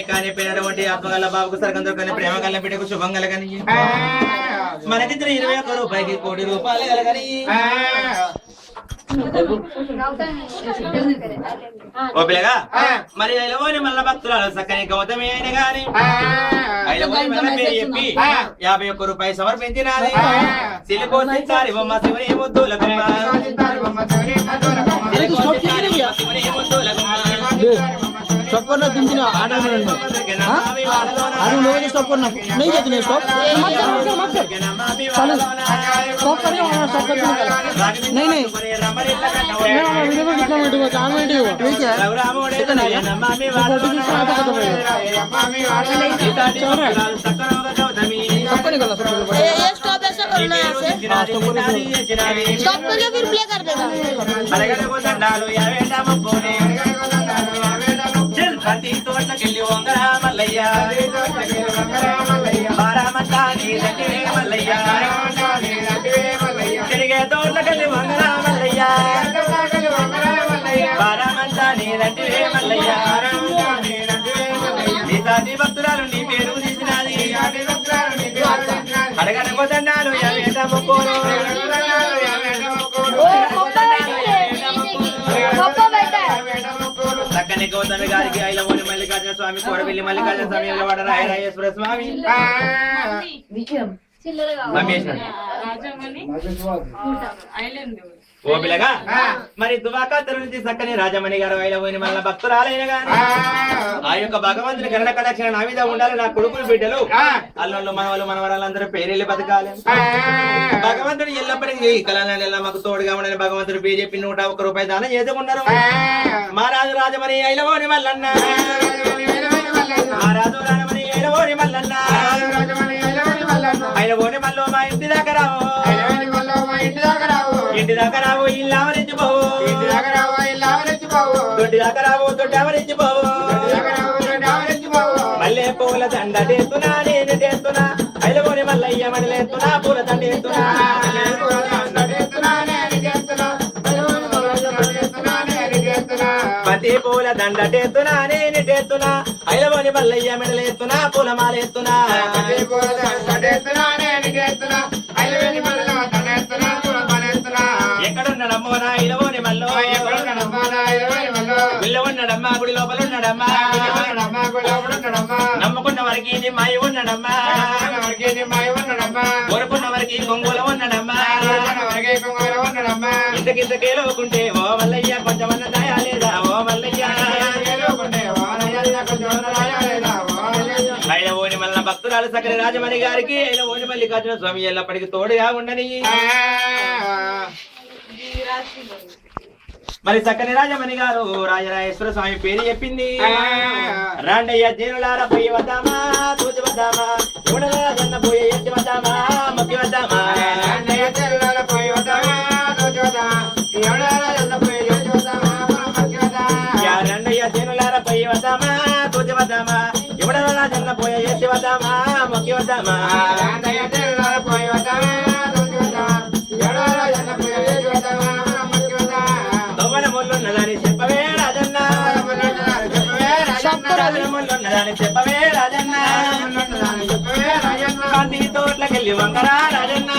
కానీ పేనటువంటి ఆత్మగల్ల బాబుకు సరగం దొరకని ప్రేమ గల్ల బిడ్డకు శుభం కలగని మనకిద్దరు 21 రూపాయకి 1 కోటి రూపాయలు కలగని ఓ పిల్లగా మరి ఐలవోని మల్ల భక్తురాలు చక్కని గౌతమి అయిన గాని ఐలవోని మల్ల పేరు చెప్పి 51 రూపాయలు సమర్పించినది సిలిపోసించారి బొమ్మ శివుని ముద్దులకు स्टॉप करना दिन दिन आधा मिनट में अरे लोगों ने स्टॉप करना नहीं देते नहीं स्टॉप मत कर चलो स्टॉप करिए वहाँ स्टॉप करके नहीं नहीं वीडियो में कितना मिनट हुआ 4 मिनट ही हुआ ठीक है कितना है फोटो की साथ खत्म है सबको निकलना सबको ये स्टॉप ऐसा करना है ऐसे स्टॉप करके फिर प्ले कर देना ప్రతి తోటకెళ్ళి వంగర మల్లయ్య బారామంతా నీదంటే మల్లయ్య తిరిగే తోటకెళ్ళి వంగర మల్లయ్య బారామంతా నీదంటే మల్లయ్య నీ సాటి భక్తురాలు నీ పేరు తీసినది అడగనుకోదండాలు యావేట మొక్కోరు చక్కని గౌతమి గారికి ఐలవోని మల్లికార్జున స్వామి కోరవెల్లి మల్లికార్జున స్వామి ఎల్లవాడ రాయరాజేశ్వర స్వామి ఓ పిల్లగా మరి దువాకాతరు నుంచి చక్కని రాజమణి గారు ఐలవోని మల్ల భక్తురాలైన గాని ఆ యొక్క భగవంతుని కరుణ కటాక్షణ నా మీద ఉండాలి నా కొడుకులు బిడ్డలు అల్లుళ్ళు మనవలు మనవరాలందరూ పేరెళ్ళి బతకాలి భగవంతుడు ఎల్లప్పటికీ కళ మాకు తోడుగా ఉండని భగవంతుడు పేరు చెప్పి 101 రూపాయలు దానం చేసుకున్నారు మహారాజు రాజమణి ఐలవోని మల్లన్న ఇంటి దాకా రావు ఐలవేణి మల్లో మా ఇంటి దాకా రావు ఇంటి దాకా రావు ఇల్లు ఆవరించిపోవు ఇంటి దాకా రావు ఇల్లు ఆవరించిపోవు దొడ్డి దాకా రావు దొడ్డి ఆవరించిపోవు ఇంటి దాకా రావు ఇంటి ఆవరించిపోవు మల్లె పూల దండ చేస్తున్నా నేను చేస్తున్నా ఐలవోని మల్లయ్య మడిలేస్తున్నా పూల దండ చేస్తున్నా పతి పూల దండ చేస్తున్నా నేను చేస్తున్నా ఐలవోని మల్లయ్య మెడలేస్తున్నా పూల మాలేస్తున్నా ఎక్కడున్నాడమ్మో నా ఐలవోని మల్లో గుళ్ళ ఉన్నాడమ్మా గుడి లోపల ఉన్నాడమ్మా నమ్ముకున్న వారికి నీ మాయ ఉన్నాడమ్మా కోరుకున్న వారికి కొంగుల ఉన్నాడమ్మా ఇంతకింతకేలోకుంటే ఓ మల్లయ్య కొంచెమన్న దయాలేదా ఓ మల్లయ్య ఐలవోని మల్ల భక్తురాలు సకరి రాజమణి గారికి ఐలవోని మల్లికార్జున స్వామి ఎల్లప్పటికీ తోడుగా ఉండని మరి చక్కని రాజమణి గారు రాజరాజేశ్వర స్వామి పేరు చెప్పింది రాండయ్య జేనులార పోయి వద్దామా తూచి వద్దామా చూడరాజన్న పోయి ఎత్తి వద్దామా మొక్కి వద్దామా రాండయ్య జేనులార పోయి వద్దామా తూచి వద్దామా ఎవడరాజన్న పోయి ఎత్తి వద్దామా మొక్కి వద్దామా ముళ్ళున్నదని చెప్పవే రాజన్న ముళ్ళున్నదని చెప్పవే రాజన్న కాంతి తోట్లకెళ్ళి వంకరా రాజన్న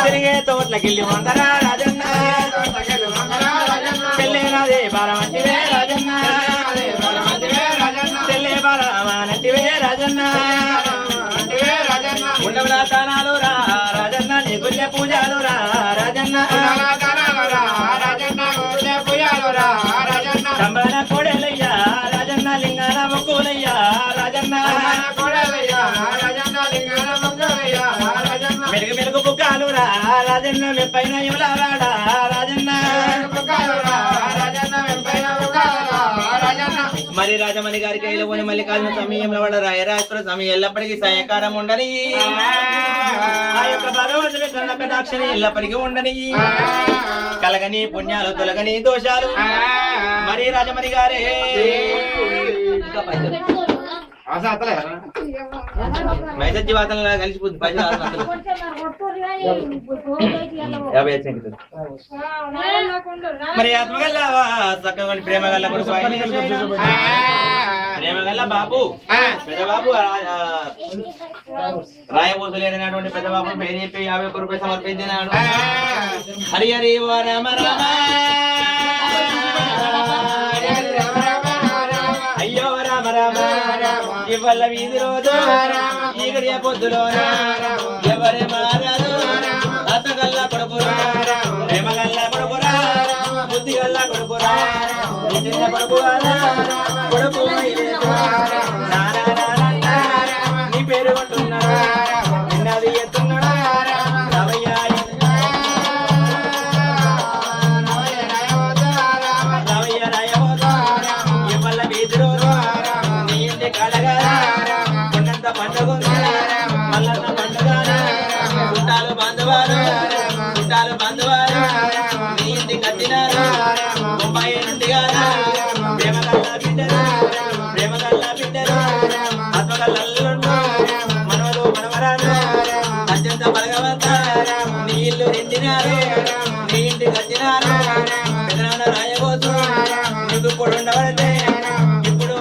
తిరిగే తోట్లకెళ్ళి వంకరా రాజన్న చెల్లేనాదే బాలమంటివే రాజన్న చెల్లే బాలమానంటివే రాజన్న ఉండవలా తానాలు రా రాజన్న నీ గుళ్ళ పూజలు రా రాజన్న సంబరణ కోడలయ్యా రాజన్న లింగాన మొక్కులయ్యా రాజన్న మెరుగు మెరుగు బుక్కాలు రా రాజన్న వెంపైన ఇవ్వలాడా రాజన్న మరి రాజమణి గారికి ఐలవోని మల్లికార్జున సమయంలో వాళ్ళ రాయరాజేశ్వర స్వామి ఎల్లప్పటికీ సహకారం ఉండని ఆ యొక్క భగవంతుని కన్న కటాక్షని ఎల్లప్పటికీ ఉండని కలగని పుణ్యాలు తొలగని దోషాలు మరి రాజమణి గారే మైసజ్జి వాతనలా కలిసిపోతుంది 10 మరి ఆత్మగల్ల చక్కగా ప్రేమగల్ల కొడుకు ప్రేమగల్ల బాబు పెద్ద బాబు రాయబోతులేనటువంటి పెద్ద బాబు పేరు చెప్పి 51 రూపాయలు సమర్పించినాడు హరి హరి ఓ రామ రామ అయ్యో రామ రామ ఇవాళ వీధి రోజు ఈ గడియ పొద్దులో ఎవరే మారాదు అత్తగల్ల కొడుకురా ప్రేమగల్ల కొడుకురా బుద్ధిగల్ల కొడుకురా చిన్న కొడుకు కొడుకు నీ పేరు కొంటున్నాడా నిన్నది ఎత్తున్నాడా రవయ్య రాయబోతా ఇవాళ వీధి రోజు నీ ఇంటి కడగా కొండంత పండుగ మల్లన్న పండుగ చుట్టాలు బంధువారు నీ ఇంటి కట్టినారు బొంబాయి నుండి ప్రేమగల్ల బిడ్డరు ఆత్మగల్లు మనవలు మనవరాలు అత్యంత బలగవంత నీ ఇల్లు నిండినారు నీ ఇంటి కట్టినారు పెదనాన్న రాయబోతు నీకు ఇప్పుడు ఉండబడితే ఇప్పుడు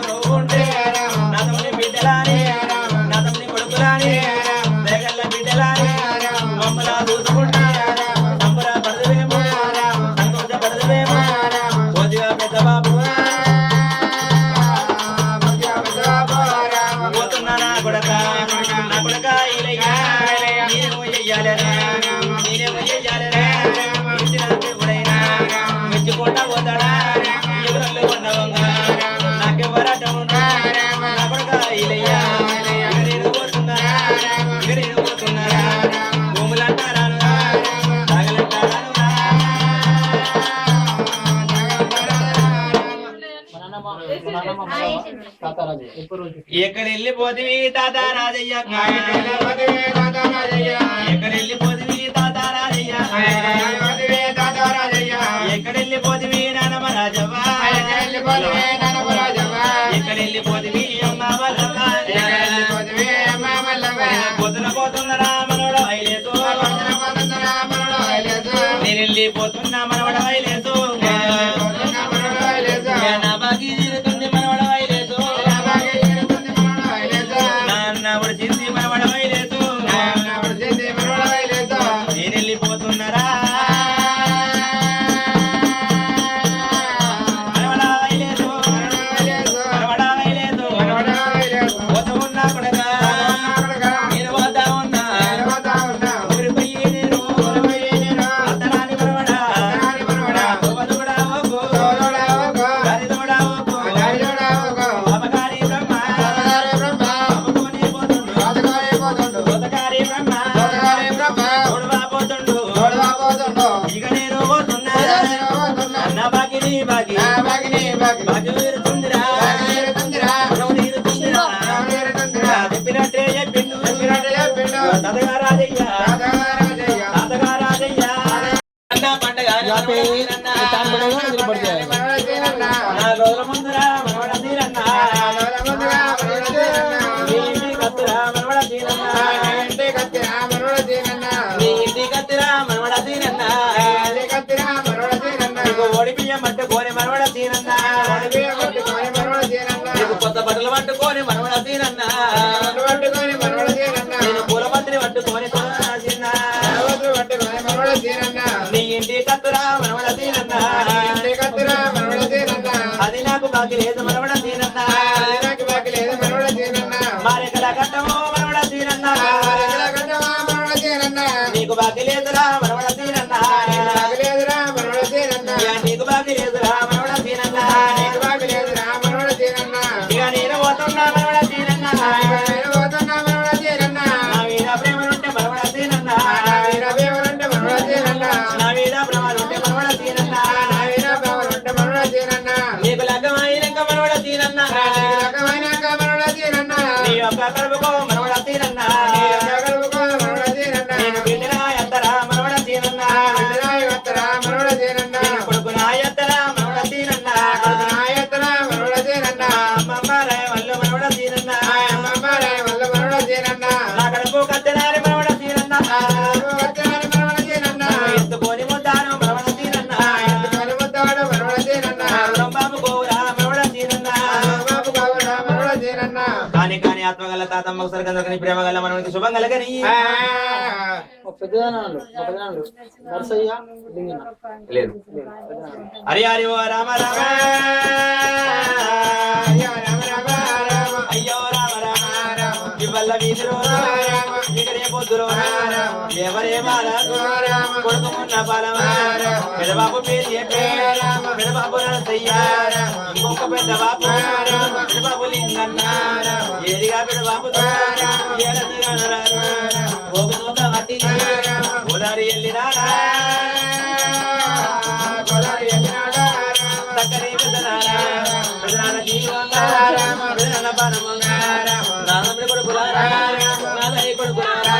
తాతారాజు ఎప్పుడు ఎక్కడ వెళ్ళిపోతివి తాత రాజయ్య ఎక్కడ వెళ్ళిపోతివి తాత రాజయ్య ఎక్కడ వెళ్ళిపోతివి నానమ్మ రాజవ్వ ఎక్కడ వెళ్ళిపోతివి అమ్మ వల్లవ్వ పొద్దున పోతున్నరా మనవడ వైలేసు నేను వెళ్ళిపోతున్నా మనవడ వైలేసు నా బాకి తీరుతుంది మనవడ వైలేసు నాన్న ఉడిచింది మనవడ వైలేసు నేను వెళ్ళిపోతున్నారా మనవడ వైలేసు మనవడ వైలేసు పోతూ ఉన్నా కొడగా నేను పోతా ఉన్నా ఊరిపోయి నేను అత్తరాని మనవడ తోవదూడా ఓకు గారిదూడా ఓకు అపకారి బ్రహ్మ అమ్ముకొని పోతుండు కొత్తకారి బ్రహ్మ తోడువా పోతుండు ఇక నేను పోతున్నా అన్న బాకిని బాకి బాకి తీరుతుందిరా మనం తీరుతుందిరా చెప్పినట్టే చెప్పిండు తాతగా రాజయ్య అన్న పండగ నా రోజుల ముందురా మనవడ తీరన్న నీ ఇంటి కత్తురా మనవడ తీరన్న నీ ఇంటి కత్తిరా మనవడ తీరన్న నీకు ఓడి బియ్యం పట్టుకొని మనవడ తీరన్న నీకు కొత్త బట్టలు పట్టుకొని మనవడ తీరన్న నేను పూల పత్రి పట్టుకొని కొనాల్సిన నీ ఇంటి కత్తురా మనవడ తీరన్న అది నాకు బాకి లేదు మనవడ తీరన్న మారెక్కడ కట్టమో మనవడ తీరన్న నీకు బాకి లేదురా మనవడ తీరన్న నీకు బాకి లేదురా మనవడ తీరన్న ఇక నేను పోతున్నా మనవడ తీరన్న నా మీద ప్రేమలుంటే మనవడ తీరన్న నా మీద ప్రేమలుంటే మనవడ తీరన్న నీకు లగ్గమైనాక మనవడ తీరన్న నీ యొక్క కడుపుకో మనవడ తీరన్న నేను బిడ్డనా ఎత్తరా మనవడ తీరన్న నేను కొడుకునా ఎత్తరా మనవడ తీరన్న అమ్మమ్మ రాయ వల్ల మనవడ తీరన్న నా కడుపు కత్తెనారి మనవడ తీరన్న ఎత్తుకొని ముద్దాను మనవడ తీరన్న బాబు గోవురా మనవడ తీరన్న కాని కాని ఆత్మగల తాతమ్మ సరిగని ప్రేమ గల మనకి శుభం కలగని పెద్దదానాలు నర్సయ్య లింగిన లేదు హరి హరి ఓ రామ రామ అయ్యో రామ రామ ఇవల్ల వీధిలో ఇకడే పొద్దులో ఎవరే మారాకు కొడుకున్న బలమ పెదబాబు పేరు చెప్పే పెదబాబు నరసయ్య ఇంకొక పెద్ద బాబు పెదబాబు లింగన్న ఏదిగా పెదబాబు ఏడరారు ఒక మట్టి గోదావరి వెళ్ళినారా సక్కరే పెద్దనారా పెదనాన్న జీవంగారా పెదనాన్న పరమంగారా నాన్నమ్మ కొడుకులారా నాదయ్య కొడుకులారా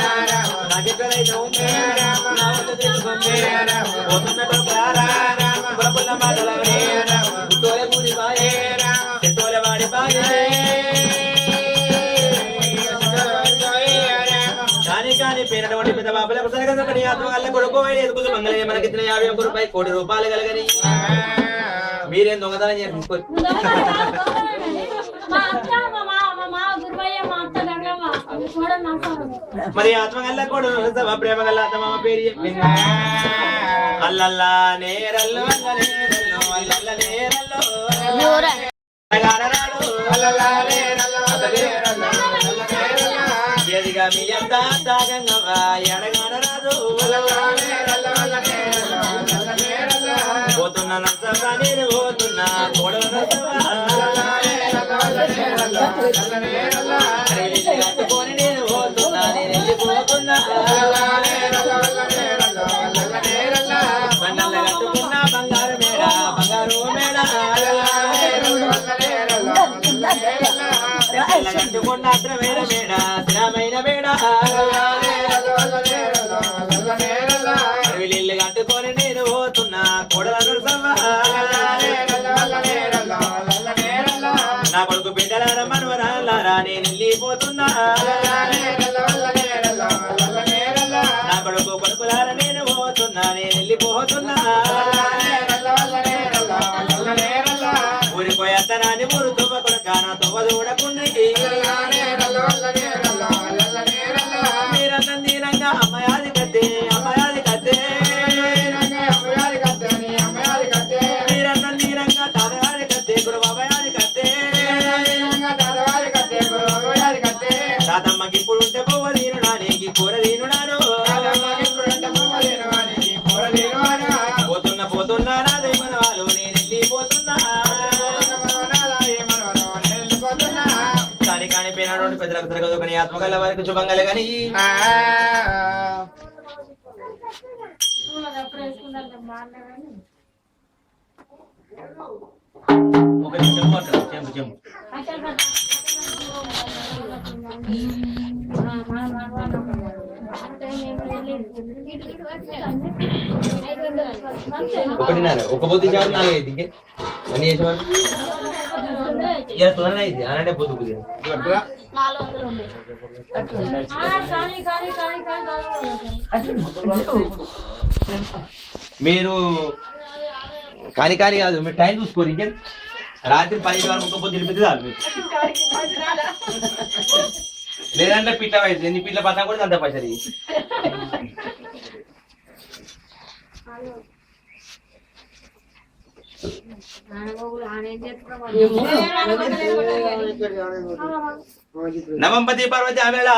నాకెక్కడైతే ఉంది నా వద్ద తెలుసుకుంది పోతున్న కొడుకులారా పులపుల్ల మాటలవే తోలే మూడి బాయే చెట్టోలే వాడి బాయే కాని పేరటువంటి పెద్ద బాబులకు సరిగని ఆత్మగల్ల కొడుకు ఎదుగుతూ మంగళ మనకి 51 రూపాయలు కోటి రూపాయలు కలగని మీరేం దొంగతనం చేసుకో మరి ఆత్మగల్ల కొడు ప్రేమ గల్ల ఆత్మ పేరు చెప్పింది అల్లల్లా నేరల్లు నేరల్లు అల్లల్ల నేరల్లు ఎదిగా మీ అంత తాగంగవా ఎడగాన రాదు పోతున్నా నచ్చగా నేను పోతున్నా కోడలు కట్టుకొని నేను పోతున్నా నేను వెళ్ళిపోతున్నా బండల కట్టుకున్నా బంగారు మేడ కట్టుకున్న అద్రమైన మేడ స్థిరమైన మేడ ఇల్లు కట్టుకొని నేను పోతున్నా కొడలను నా కొడుకు బిడ్డలారా మనవరాలారా నేను వెళ్ళిపోతున్నా నా కొడుకు కొడుకులారా నేను పోతున్నా నేను వెళ్ళిపోతున్నా ఊరిపోయేత్తనాన్ని ఊరు తువ్వ కొడుక నా తువ్వ చూడకుండి మీరన్నం దీనంగా అమ్మాయాది కత్తే అమ్మాయాది కత్తే మీరన్నం దీనంగా తాతగారి కత్తే గురు బాబాయాది కత్తే తాతమ్మకి ఇప్పుడు ఉంటే పువ్వ దీనుడా నీకి కూర దీనుడాను పోతున్నా నాదే మన వాళ్ళు నేను వెళ్ళిపోతున్నా కాని కానిపోయినటువంటి పెద్దలకు తిరగదు కానీ ఆత్మగల వారికి శుభంగలే కానీ ఒక నిమిషం చెంపు చెంపు ఒకటిన్నర ఒక పొద్దు చాలు 4 అయింది అన్ని చేసేవాళ్ళు ఇలా తొందరగా అయింది అలాంటి పొద్దు మీరు కాని కాదు మీరు టైం చూసుకోరు ఇంకే రాత్రి 10 వరకు ఒక పొద్దు తిరిగితే చాలు లేదంటే పిట్ల వయసు ఎన్ని పిట్ల పన్నా కూడా అంత పచ్చడి నవంపతి పర్వతి ఆమెల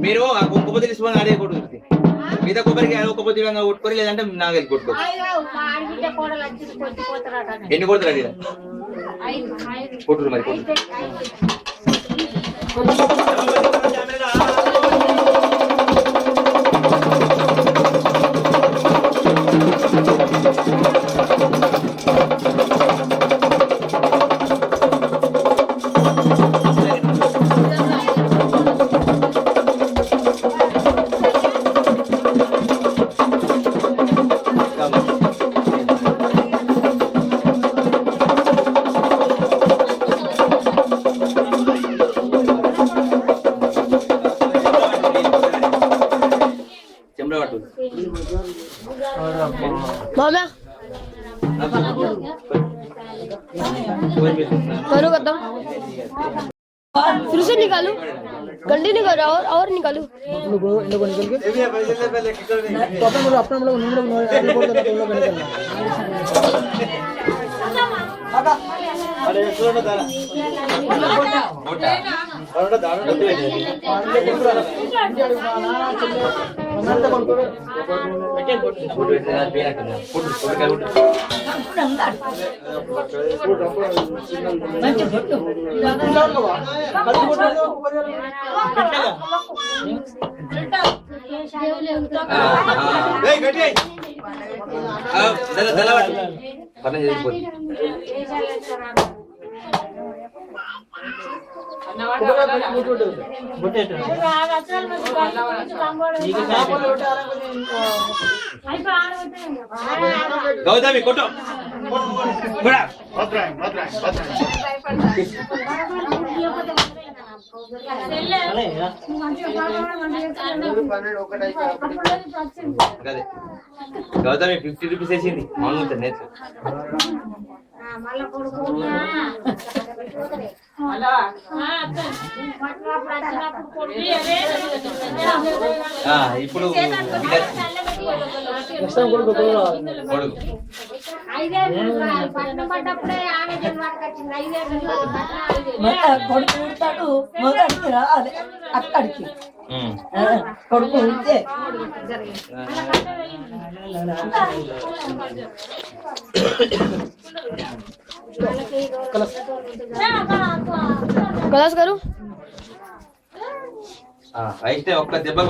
మీరు ఆ కుప్ప తీసుకొని ఆడేయకూడదు మిగతా కొబ్బరికి ఒక్కపోతే కొట్టుకొని లేదంటే నాగలి కొట్టుకో ఎన్ని కొడుతున్నారు కొట్టురు మరి फिर से निकालू गंडी निकालो और निकालू लोगों निकल के तो अपन लोग अपना लोग नहीं लोग बोल रहे तुम लोग निकलना अरे सुनो दादा मोटा और दादा गौतमी कोटो बड़ा అదే గౌతమి 50 రూపీస్ వేసింది మామూలు నేర్చు ఇప్పుడు కొడుకు కొడుకు ఉంటాడు మొదటికి రావాలి అక్కడికి కొడుకు ఉంటే కలాస్ గారు అయితే ఒక్క దెబ్బ